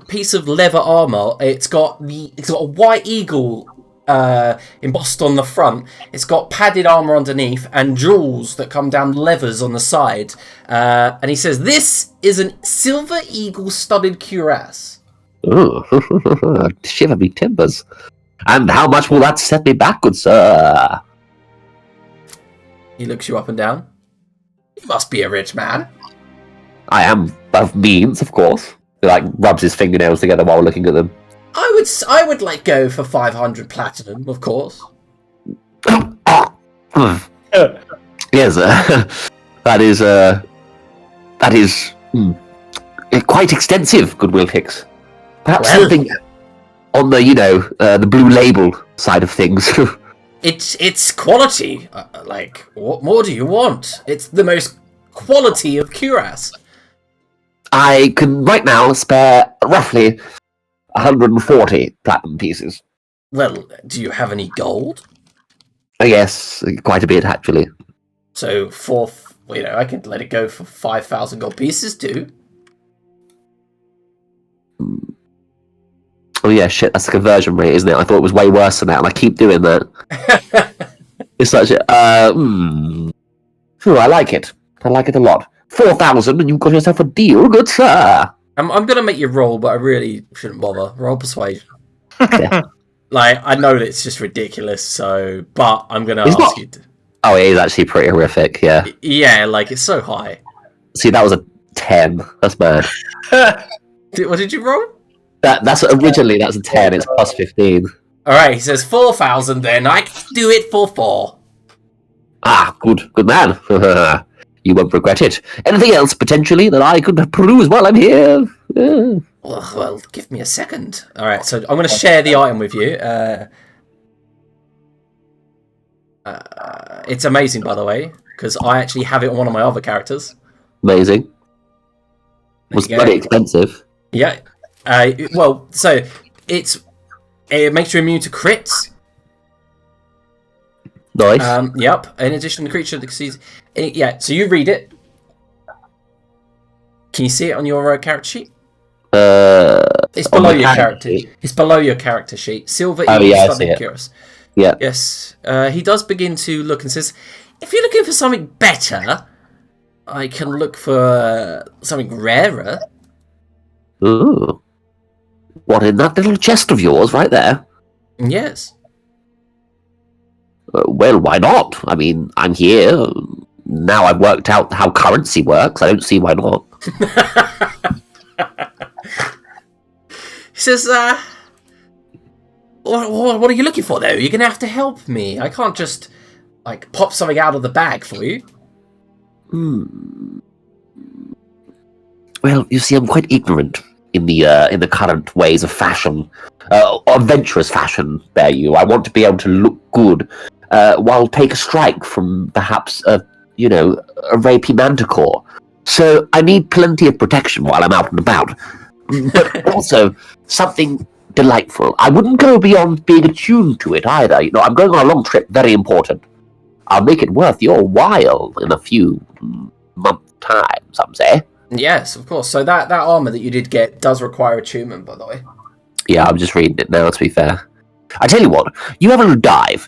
piece of leather armor. It's got a white eagle embossed on the front. It's got padded armor underneath and jewels that come down levers on the side. And he says, "This is a silver eagle studded cuirass." Oh, shiver me timbers. And how much will that set me back, good sir? He looks you up and down. You must be a rich man. I am of means, of course. He rubs his fingernails together while looking at them. I would let go for 500 platinum, of course. Yes, that is quite extensive, Goodwill Hicks. Perhaps something on the the blue label side of things. It's quality. What more do you want? It's the most quality of cuirass. I can right now spare roughly 140 platinum pieces. Well, do you have any gold? Yes, quite a bit actually. So I could let it go for 5,000 gold pieces too. Oh yeah, shit, that's the conversion rate, isn't it? I thought it was way worse than that, and I keep doing that. It's such a... I like it. I like it a lot. 4,000 and you've got yourself a deal, good sir. I'm going to make you roll, but I really shouldn't bother. Roll persuasion. Yeah. I know that it's just ridiculous, but I'm going to ask you to... Oh, it is actually pretty horrific, yeah. Yeah, it's so high. See, that was a 10. That's bad. What did you roll? That's originally that's a 10. It's plus 15. All right, he says 4,000. Then I can do it for 4. Ah, good man. You won't regret it. Anything else potentially that I could peruse while I'm here? Well, give me a second. All right, so I'm going to share the item with you. It's amazing, by the way, because I actually have it on one of my other characters. Amazing. Was pretty expensive. Yeah. So it makes you immune to crits. Nice. Yep. In addition, the creature that sees. Yeah. So you read it. Can you see it on your character sheet? It's below your character. It's below your character sheet. Silver Eagle Studded Cuirass. Yeah. Yes. He does begin to look and says, "If you're looking for something better, I can look for something rarer." Ooh. What, in that little chest of yours right there? Yes. Well, why not? I mean, I'm here. Now I've worked out how currency works. I don't see why not. He says, what are you looking for, though? You're going to have to help me. I can't just, pop something out of the bag for you. Well, you see, I'm quite ignorant in the current ways of fashion, adventurous fashion. Bear you, I want to be able to look good, while take a strike from perhaps a rapey manticore. So I need plenty of protection while I'm out and about, but also something delightful. I wouldn't go beyond being attuned to it either. I'm going on a long trip, very important. I'll make it worth your while in a few months' time, some say. Yes, of course. So that armor that you did get does require attunement, by the way. Yeah, I'm just reading it now, to be fair. I tell you what, you have a little dive.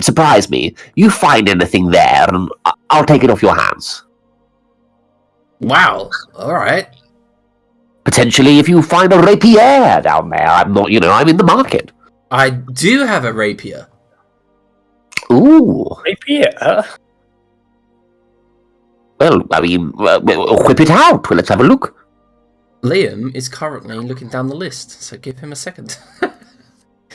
Surprise me. You find anything there, and I'll take it off your hands. Wow. All right. Potentially, if you find a rapier down there, I'm in the market. I do have a rapier. Ooh. Rapier? Well, whip it out. Well, let's have a look. Liam is currently looking down the list, so give him a second. Whip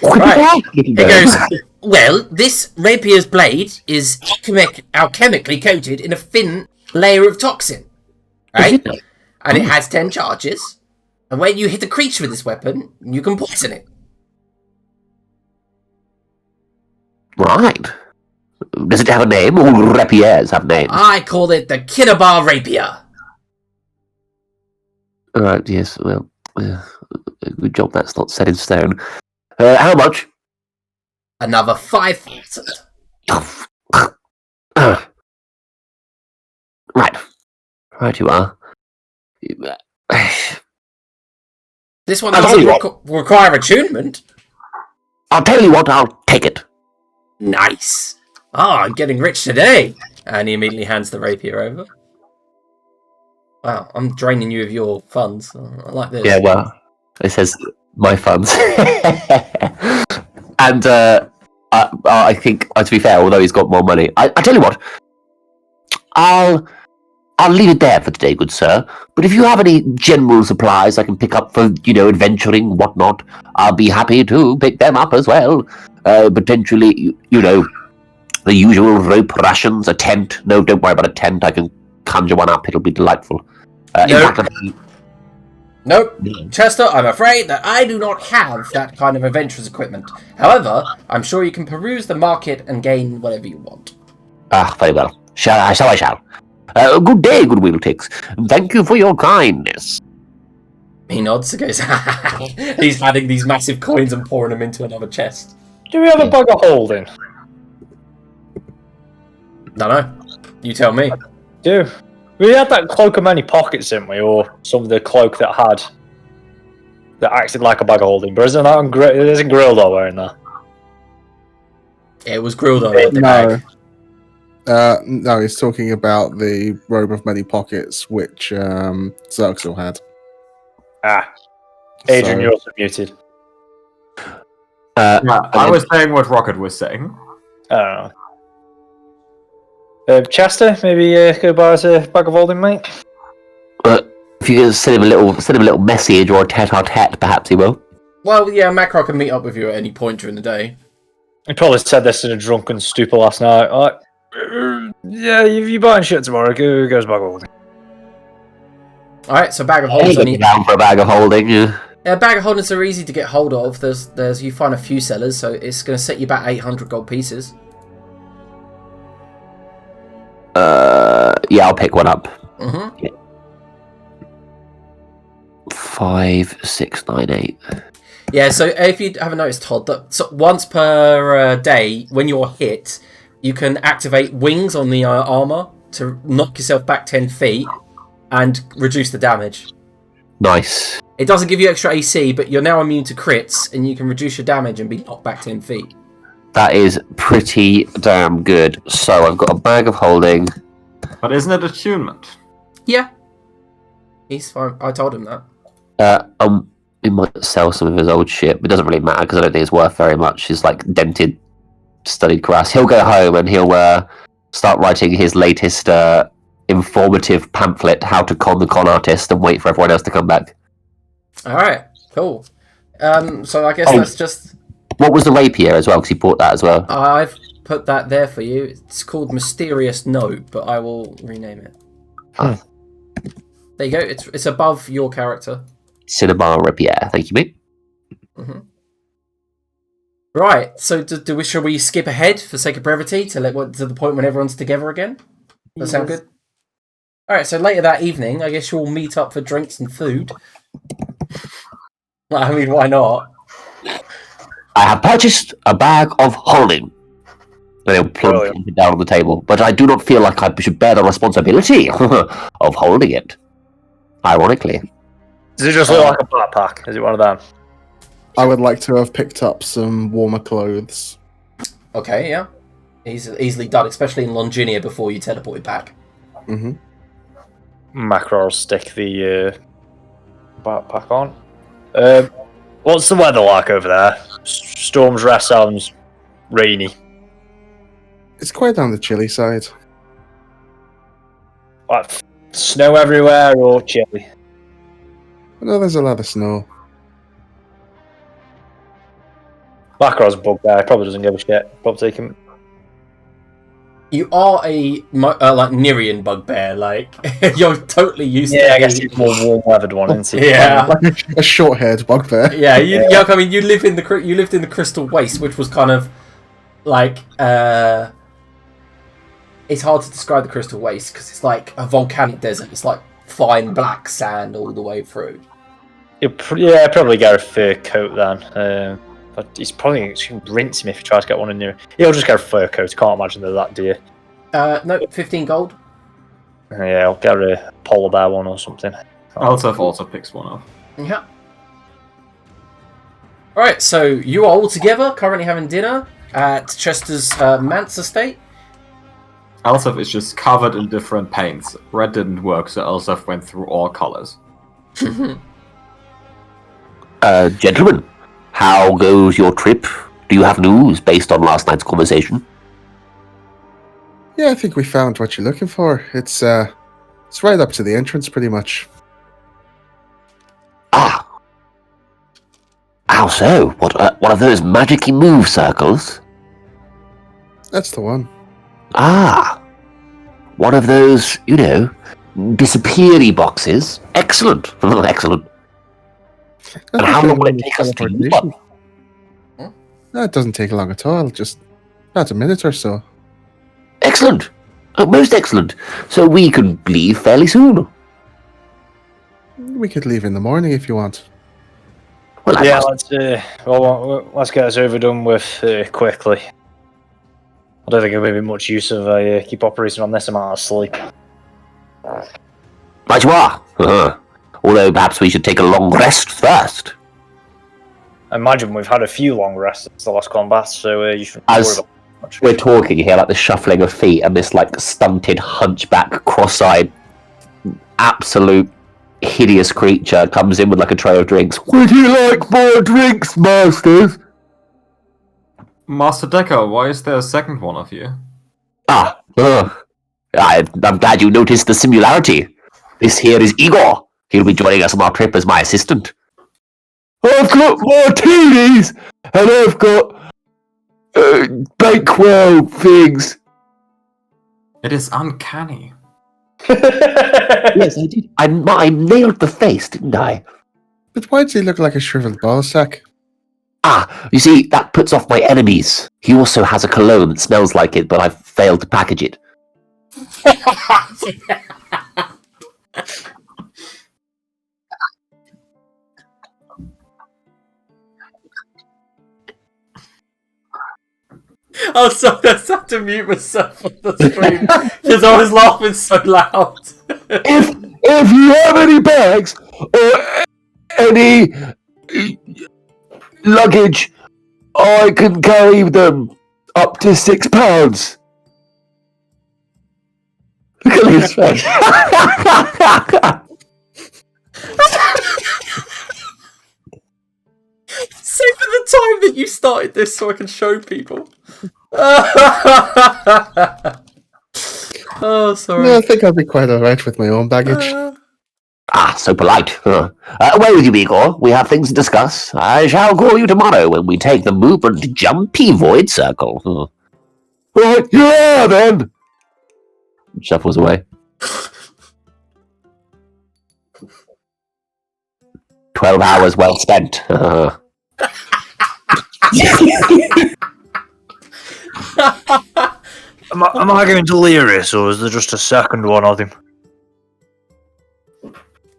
Right. it out. He goes, well, this rapier's blade is alchemically coated in a thin layer of toxin, right? And it has 10 charges. And when you hit a creature with this weapon, you can poison it. Right. Does it have a name? All rapiers have names. I call it the Kinabar Rapier. Right, yes, well, good job that's not set in stone. How much? Another 5,000. Right you are. This one I'll doesn't tell you require attunement. I'll tell you what, I'll take it. Nice. I'm getting rich today. And he immediately hands the rapier over. Wow, I'm draining you of your funds. I like this. Yeah, well, it says my funds. And I think, to be fair, although he's got more money, I tell you what, I'll leave it there for today, good sir. But if you have any general supplies I can pick up for, adventuring, whatnot, I'll be happy to pick them up as well. Potentially, the usual rope rations, a tent. No, don't worry about a tent. I can conjure one up. It'll be delightful. Nope. Chester, I'm afraid that I do not have that kind of adventurous equipment. However, I'm sure you can peruse the market and gain whatever you want. Very well. I shall. Good day, good Wheelticks. Thank you for your kindness. He nods and goes, he's adding these massive coins and pouring them into another chest. Do we have a bag of holding? No. You tell me. Do. We had that cloak of many pockets, didn't we? Or some of the cloak that acted like a bag of holding. But isn't Grildo wearing that? It was Grildo with the bag. No, he's talking about the robe of many pockets, which Xerxel had. Adrian, you're also muted. I was saying what Rocket was saying. I don't know. Chester, maybe go buy us a bag of holding, mate. If you send him a little message or a tete-a-tete, perhaps he will. Well, yeah, Macro can meet up with you at any point during the day. He probably said this in a drunken stupor last night. Yeah, you buying shit tomorrow? Goes bag of holding. All right, so bag of holding. Down for a bag of holding. Yeah, bag of holdings are easy to get hold of. There's you find a few sellers, so it's going to set you about 800 gold pieces. Yeah, I'll pick one up. Mm-hmm. Yeah. 5, 6, 9, 8. Yeah, so if you haven't noticed, Todd, that once per day, when you're hit, you can activate wings on the armor to knock yourself back 10 feet and reduce the damage. Nice. It doesn't give you extra AC, but you're now immune to crits, and you can reduce your damage and be knocked back 10 feet. That is pretty damn good. So I've got a bag of holding. But isn't it attunement? Yeah. He's fine. I told him that. He might sell some of his old shit, but it doesn't really matter because I don't think it's worth very much. It's like dented, studied grass. He'll go home and he'll start writing his latest informative pamphlet, How to Con the Con Artist, and wait for everyone else to come back. Alright, cool. So I guess that's just... What was the rapier as well? Because he bought that as well. I've put that there for you. It's called Mysterious Note, but I will rename it. There you go. It's above your character. Cinema rapier. Thank you, mate. Mm-hmm. Right. So shall we skip ahead for sake of brevity to the point when everyone's together again? That sound good? All right. So later that evening, I guess you'll meet up for drinks and food. I mean, why not? I have purchased a bag of holding. And he'll plump it down on the table. But I do not feel like I should bear the responsibility of holding it. Ironically. Does it just look like a backpack? Is it one of them? I would like to have picked up some warmer clothes. Okay, yeah. Easily done, especially in Longinia before you teleported back. Mm-hmm. Macro will stick the backpack on. What's the weather like over there? Storm's Rest sounds rainy. It's quite on the chilly side. Like, snow everywhere or chilly? No, there's a lot of snow. Macro's a bugbear. Probably doesn't give a shit. Probably take him. You are a like Nirian bugbear, like you're totally used to. Yeah, I guess he's more warm-weathered one, isn't he? Yeah, Like a short-haired bugbear. yeah. I mean, you lived in the Crystal Waste, which was kind of like it's hard to describe the Crystal Waste because it's like a volcanic desert. It's like fine black sand all the way through. Yeah, probably get a fur coat then. But he's probably going to rinse him if he tries to get one in there. He'll just get a fur coat. Can't imagine they're that dear. No, 15 gold. Yeah, I'll get a polar bear one or something. Elsef also picks one up. Yeah. Alright, so you are all together, currently having dinner at Chester's Manse estate. Elsef is just covered in different paints. Red didn't work, so Elsef went through all colors. Gentlemen, how goes your trip? Do you have news based on last night's conversation? Yeah, I think we found what you're looking for. It's right up to the entrance, pretty much. Ah. How so? What, one of those magic-y move circles? That's the one. Ah. One of those, disappear-y boxes. Excellent. Excellent. And how long will it take us to use one? No, it doesn't take long at all. Just about a minute or so. Excellent. Most excellent. So we can leave fairly soon. We could leave in the morning if you want. Well, Yeah, let's get this overdone with quickly. I don't think it'll be much use of keep operating on this amount of sleep. Right you are. Although perhaps we should take a long rest first. I imagine we've had a few long rests since the last combat, so you shouldn't worry about it much. We're talking here like the shuffling of feet and this like stunted, hunchback, cross-eyed, absolute hideous creature comes in with like a tray of drinks. Would you like more drinks, masters? Master Decker, why is there a second one of you? I'm glad you noticed the similarity. This here is Igor. He'll be joining us on our trip as my assistant. I've got martinis, and I've got Bakewell things. It is uncanny. Yes, I did. I nailed the face, didn't I? But why does he look like a shriveled ball sack? Ah, you see, that puts off my enemies. He also has a cologne that smells like it, but I've failed to package it. Oh, sorry, I had to mute myself on the screen because I was laughing so loud. If you have any bags or any luggage, I can carry them up to £6. Look at his face. Save for the time that you started this so I can show people. Oh, sorry. No, I think I'll be quite alright with my own baggage. So polite. Away with you, Igor. We have things to discuss. I shall call you tomorrow when we take the movement jumpy void circle. Right, yeah, then. Shuffles away. 12 hours well spent. Am I going delirious, or is there just a second one of him?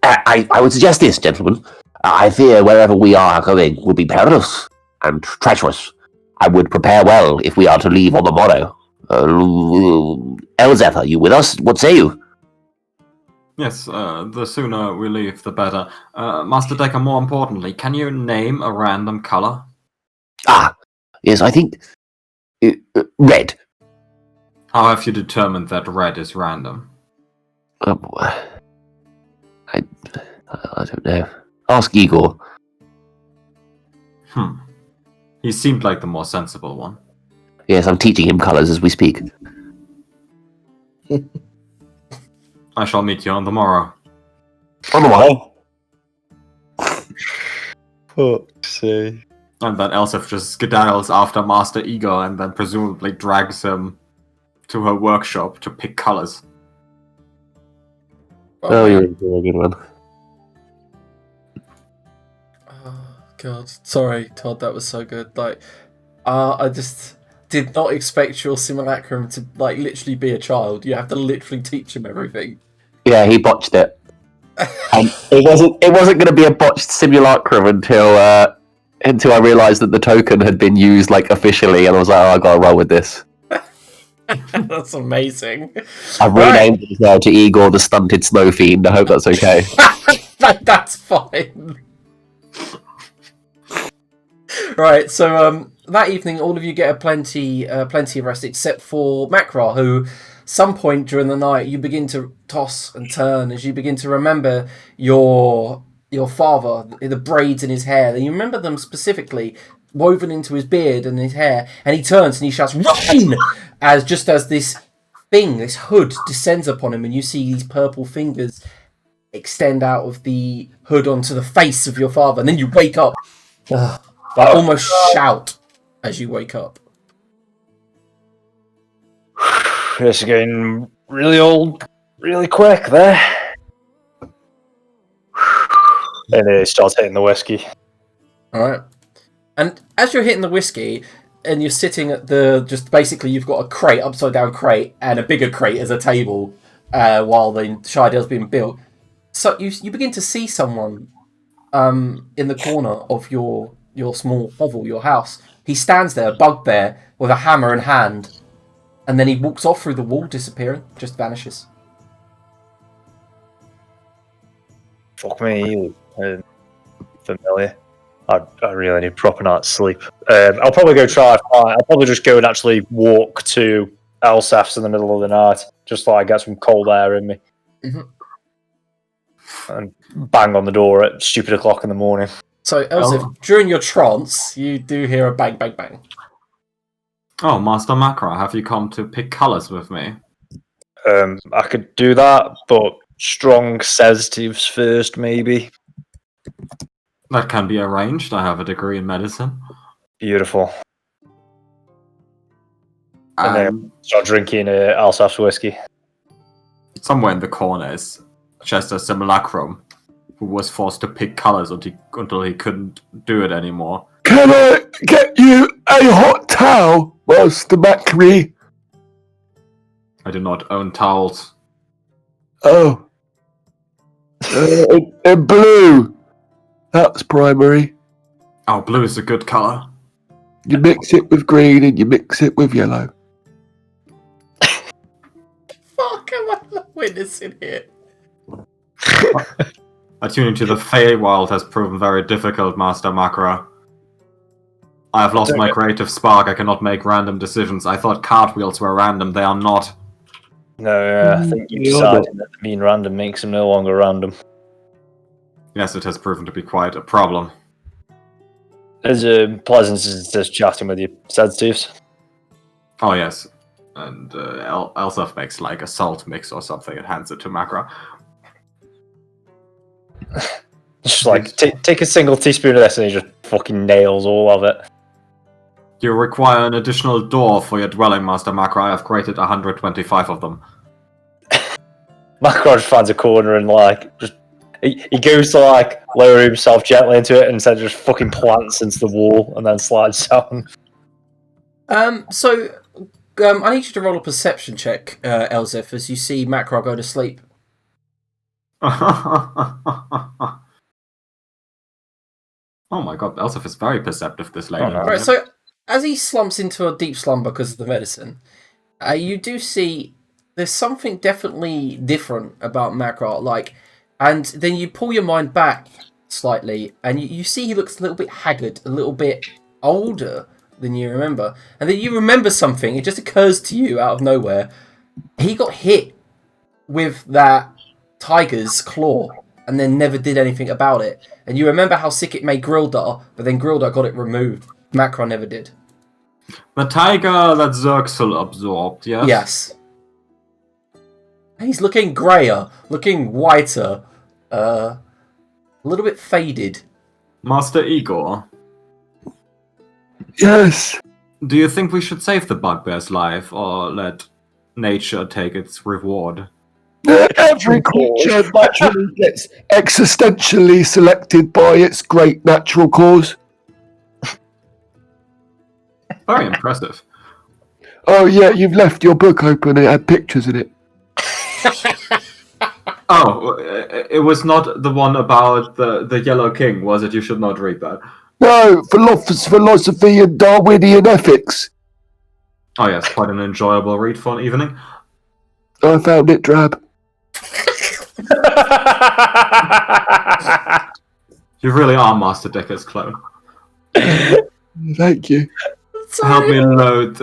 I would suggest this, gentlemen. I fear wherever we are going will be perilous and treacherous. I would prepare well if we are to leave on the morrow. Elzeth, are you with us? What say you? Yes, the sooner we leave, the better. Master Decker, more importantly, can you name a random color? Yes, I think... red. How have you determined that red is random? I don't know. Ask Igor. He seemed like the more sensible one. Yes, I'm teaching him colours as we speak. I shall meet you on the morrow. On the morrow. Fuck's sake. And then Elsif just skedaddles after Master Igor and then presumably drags him to her workshop to pick colors. Oh, you're a good one. Oh, God. Sorry, Todd, that was so good. Like, I just did not expect your simulacrum to, like, literally be a child. You have to literally teach him everything. Yeah, he botched it. And it wasn't going to be a botched simulacrum until I realised that the token had been used, like, officially, and I was like, oh, I gotta roll with this. That's amazing. I've renamed it now to Igor the Stunted Snow Fiend. I hope that's okay. That's fine. Right, so that evening, all of you get plenty of rest, except for Makra, who, some point during the night, you begin to toss and turn as you begin to remember your father, the braids in his hair. And you remember them specifically woven into his beard and his hair, and he turns and he shouts, "Run!" as this hood descends upon him, and you see these purple fingers extend out of the hood onto the face of your father, and then you wake up. I almost shout as you wake up. It's getting really old, really quick there. And it starts hitting the whiskey. Alright. And as you're hitting the whiskey, and you're sitting at you've got a crate, upside down crate, and a bigger crate as a table, while the Shidale's being built. So you begin to see someone in the corner of your small hovel, your house. He stands there, bugbear, with a hammer in hand, and then he walks off through the wall, disappearing, just vanishes. Fuck me, familiar. I really need proper night's sleep. I'll probably go I'll probably just go and actually walk to Elsaf's in the middle of the night, just so I get some cold air in me. Mm-hmm. And bang on the door at stupid o'clock in the morning. So, Elsif, during your trance, you do hear a bang, bang, bang. Oh, Master Makra, have you come to pick colors with me? I could do that, but strong sedatives first, maybe. That can be arranged. I have a degree in medicine. Beautiful. And then start drinking Elsaf's whiskey. Somewhere in the corner is Chester Simulacrum, who was forced to pick colors until he couldn't do it anymore. Can I get you a hot towel, Master Macri? I do not own towels. Oh. In blue. That's primary. Oh, blue is a good color. You mix it with green and you mix it with yellow. Fuck, am I the witness in here? Attuning to the Feywild has proven very difficult, Master Makra. I have lost my creative spark. I cannot make random decisions. I thought cartwheels were random. They are not. No, I think you decided that being random makes them no longer random. Yes, it has proven to be quite a problem. It's pleasant just chatting with you, sedatives. Oh, yes. And Elsaf makes like a salt mix or something and hands it to Makra. Just like, take a single teaspoon of this and he just fucking nails all of it. You require an additional door for your dwelling, Master Makra. I have created 125 of them. Makra just finds a corner and like, just he goes to like lower himself gently into it and instead just fucking plants into the wall and then slides down. So I need you to roll a perception check, Elzef, as you see Makra go to sleep. Oh my god, Elsif is very perceptive, this lady. Oh, no. Right, so as he slumps into a deep slumber because of the medicine, you do see there's something definitely different about Makra, like, and then you pull your mind back slightly, and you see he looks a little bit haggard, a little bit older than you remember, and then you remember something. It just occurs to you out of nowhere. He got hit with that tiger's claw, and then never did anything about it. And you remember how sick it made Grildar, but then Grildar got it removed. Macron never did. The tiger that Zerxel absorbed, yes? Yes. He's looking greyer, looking whiter, a little bit faded. Master Igor. Yes. Do you think we should save the bugbear's life or let nature take its reward? Every creature naturally gets existentially selected by its great natural cause. Very impressive. Oh yeah, you've left your book open and it had pictures in it. Oh, it was not the one about the Yellow King, was it? You should not read that. No, philosophy and Darwinian ethics. Oh yes, quite an enjoyable read for an evening. I found it drab. You really are Master Decker's clone. Thank you. Help me load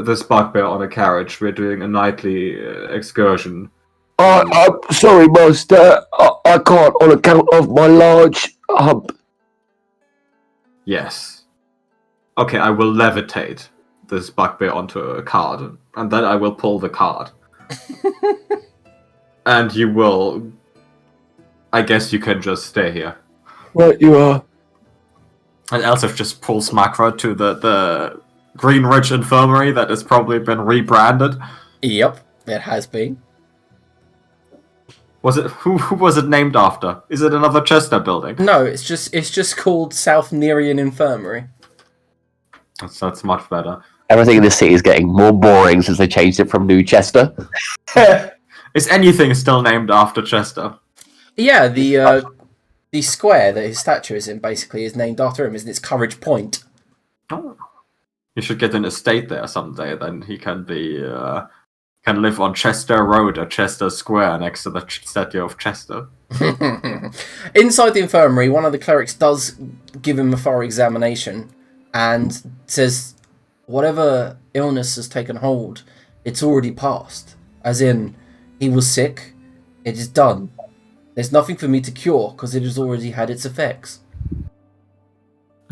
this bugbear on a carriage. We're doing a nightly excursion. I'm sorry, Master. I can't on account of my large hump. Yes. Okay, I will levitate this bugbear onto a card, and then I will pull the card. And you will... I guess you can just stay here. Right, you are. And Elsif just pulls Macro to the Green Ridge Infirmary that has probably been rebranded. Yep, it has been. Was it who was it named after? Is it another Chester building? No, it's just called South Nerian Infirmary. That's much better. Everything in this city is getting more boring since they changed it from New Chester. Is anything still named after Chester? Yeah, the square that his statue is in basically is named after him, isn't it? It's Courage Point. Oh. You should get an estate there someday, then he can be can live on Chester Road or Chester Square next to the statue of Chester. Inside the infirmary, one of the clerics does give him a thorough examination and says, whatever illness has taken hold, it's already passed. As in, he was sick, it is done. There's nothing for me to cure because it has already had its effects.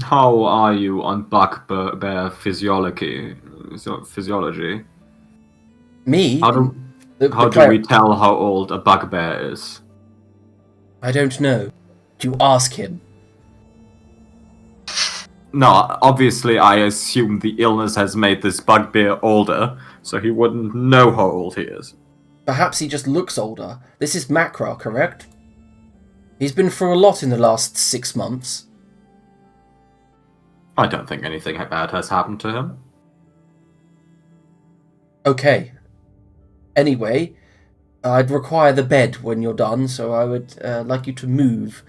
How are you on bugbear physiology? Me? How do we tell how old a bugbear is? I don't know. You ask him. No, obviously I assume the illness has made this bugbear older, so he wouldn't know how old he is. Perhaps he just looks older. This is Macra, correct? He's been through a lot in the last 6 months. I don't think anything bad has happened to him. Okay. Anyway, I'd require the bed when you're done, so I would like you to move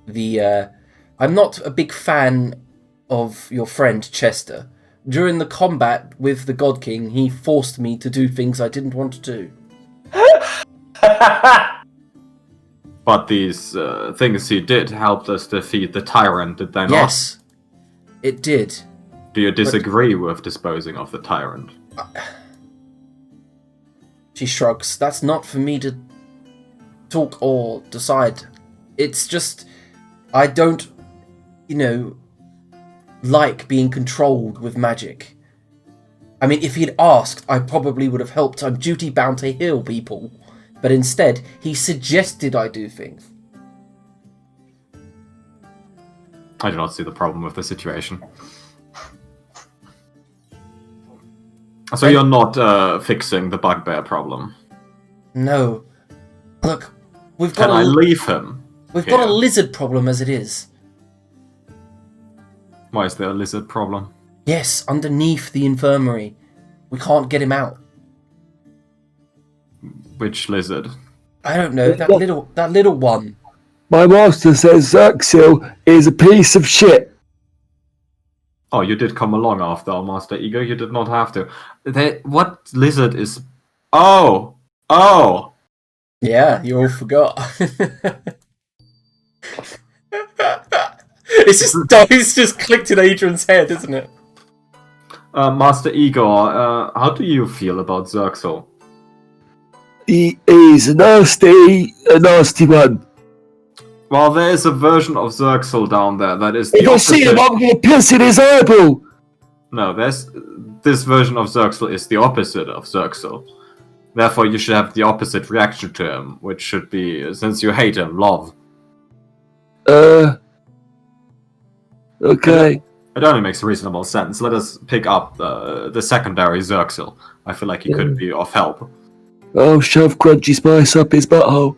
the... I'm not a big fan of your friend Chester. During the combat with the God King, he forced me to do things I didn't want to do. But these things he did helped us defeat the tyrant, did they not? Yes, it did. Do you disagree with disposing of the tyrant? She shrugs. That's not for me to talk or decide. It's just, I don't, like being controlled with magic. I mean, if he'd asked, I probably would have helped. I'm duty bound to heal people. But instead, he suggested I do things. I do not see the problem with the situation. So you're not fixing the bugbear problem? No. Look, we've got Can I leave him? We've got a lizard problem as it is. Why is there a lizard problem? Yes, underneath the infirmary. We can't get him out. Which lizard? I don't know, that little one. My master says Zerxil is a piece of shit. Oh, you did come along after our Master Igor. You did not have to. What lizard is... Oh! Yeah, you all forgot. It's just clicked in Adrian's head, isn't it? Master Igor, how do you feel about Zerxil? He's a nasty one. Well, there is a version of Zerxel down there that is the If I see him, I'm going to piss in his eyeball. No, this version of Zerxel is the opposite of Zerxel. Therefore, you should have the opposite reaction to him, which should be, since you hate him, love. Okay. It only makes reasonable sense. Let us pick up the secondary Zerxel. I feel like he could be of help. I'll shove Crunchy Spice up his butthole.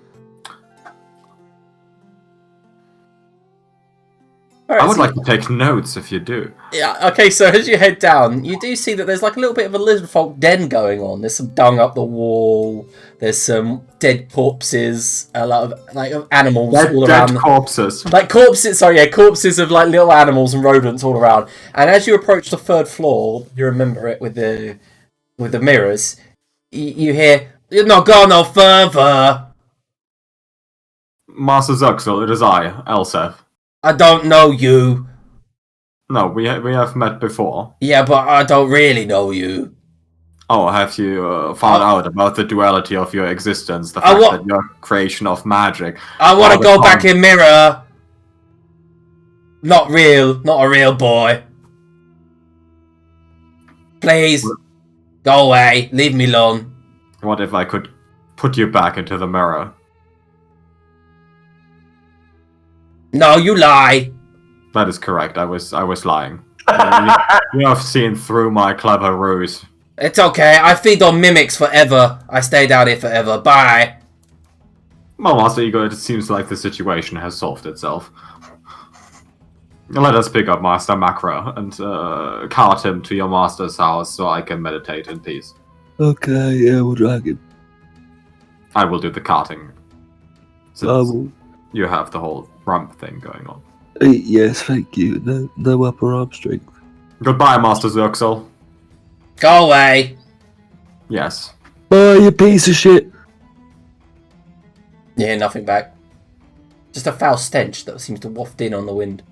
Alright, I would like to take notes if you do. Yeah, okay, so as you head down, you do see that there's like a little bit of a lizard folk den going on. There's some dung up the wall, there's some dead corpses, a lot of like animals all around. Dead corpses. Like corpses of like little animals and rodents all around. And as you approach the third floor, you remember it with the mirrors, you hear, "You're not going no further." Master Zerxel, it is I, Elsef. I don't know you. No, we have met before. Yeah, but I don't really know you. Oh, have you found out about the duality of your existence? The fact that you're a creation of magic. I want to go back in mirror. Not a real boy. Please, go away. Leave me alone. What if I could put you back into the mirror? No, you lie. That is correct. I was lying. You have seen through my clever ruse. It's okay. I feed on mimics forever. I stay down here forever. Bye. Well, Master Igor, it seems like the situation has solved itself. Let us pick up Master Macro and cart him to your master's house so I can meditate in peace. Okay, yeah, we'll drag him. I will do the carting. I will. You have the whole rump thing going on. Yes, thank you. No upper arm strength. Goodbye, Master Zerxel. Go away. Yes. Bye, you piece of shit. Yeah, nothing back. Just a foul stench that seems to waft in on the wind.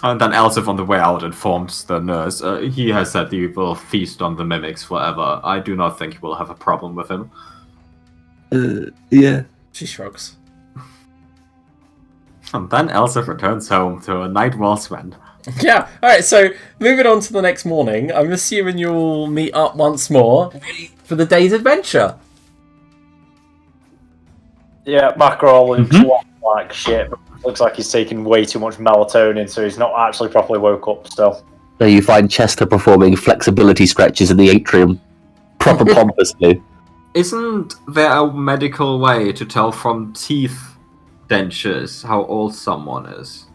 And then Elsif on the way out informs the nurse. He has said he will feast on the mimics forever. I do not think he will have a problem with him. Yeah. She shrugs. And then Elsif returns home to a night well spent. Yeah, alright, so moving on to the next morning, I'm assuming you'll meet up once more for the day's adventure. Yeah, Mackerel looks like shit. Looks like he's taking way too much melatonin, so he's not actually properly woke up still. So you find Chester performing flexibility stretches in the atrium, proper pompously. Isn't there a medical way to tell from teeth dentures how old someone is?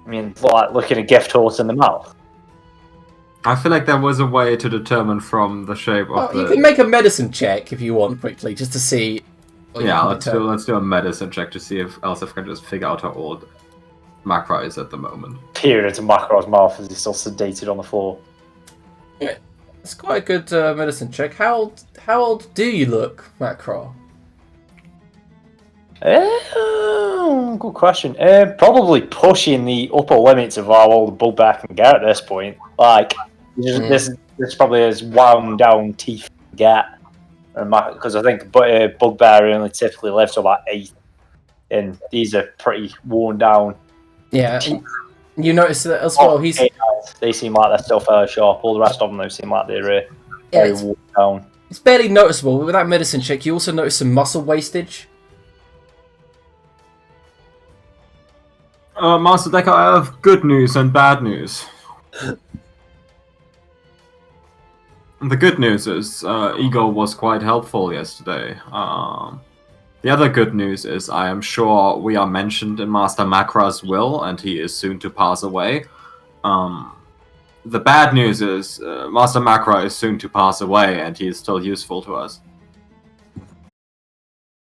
I mean, like looking a gift horse in the mouth. I feel like there was a way to determine from the shape of You can make a medicine check if you want quickly, just to see. Yeah, let's do a medicine check to see if Elsif can just figure out how old Macro is at the moment. Peering into Mackerel's mouth as he's still sedated on the floor. Yeah, it's quite a good medicine check. How old do you look, Macro? Good question. Probably pushing the upper limits of how old the bugbear can get at this point. Like, this is probably as wound down teeth can get. Because I think bugbear only typically lives to about 8, and these are pretty worn down. Yeah, you notice that as well. They seem like they're still fairly sharp. All the rest of them, though, seem like they're very worn down. It's barely noticeable, but with that medicine check, you also notice some muscle wastage. Master Decker, I have good news and bad news. The good news is Igor was quite helpful yesterday. The other good news is I am sure we are mentioned in Master Macra's will, and he is soon to pass away. The bad news is Master Macra is soon to pass away, and he is still useful to us.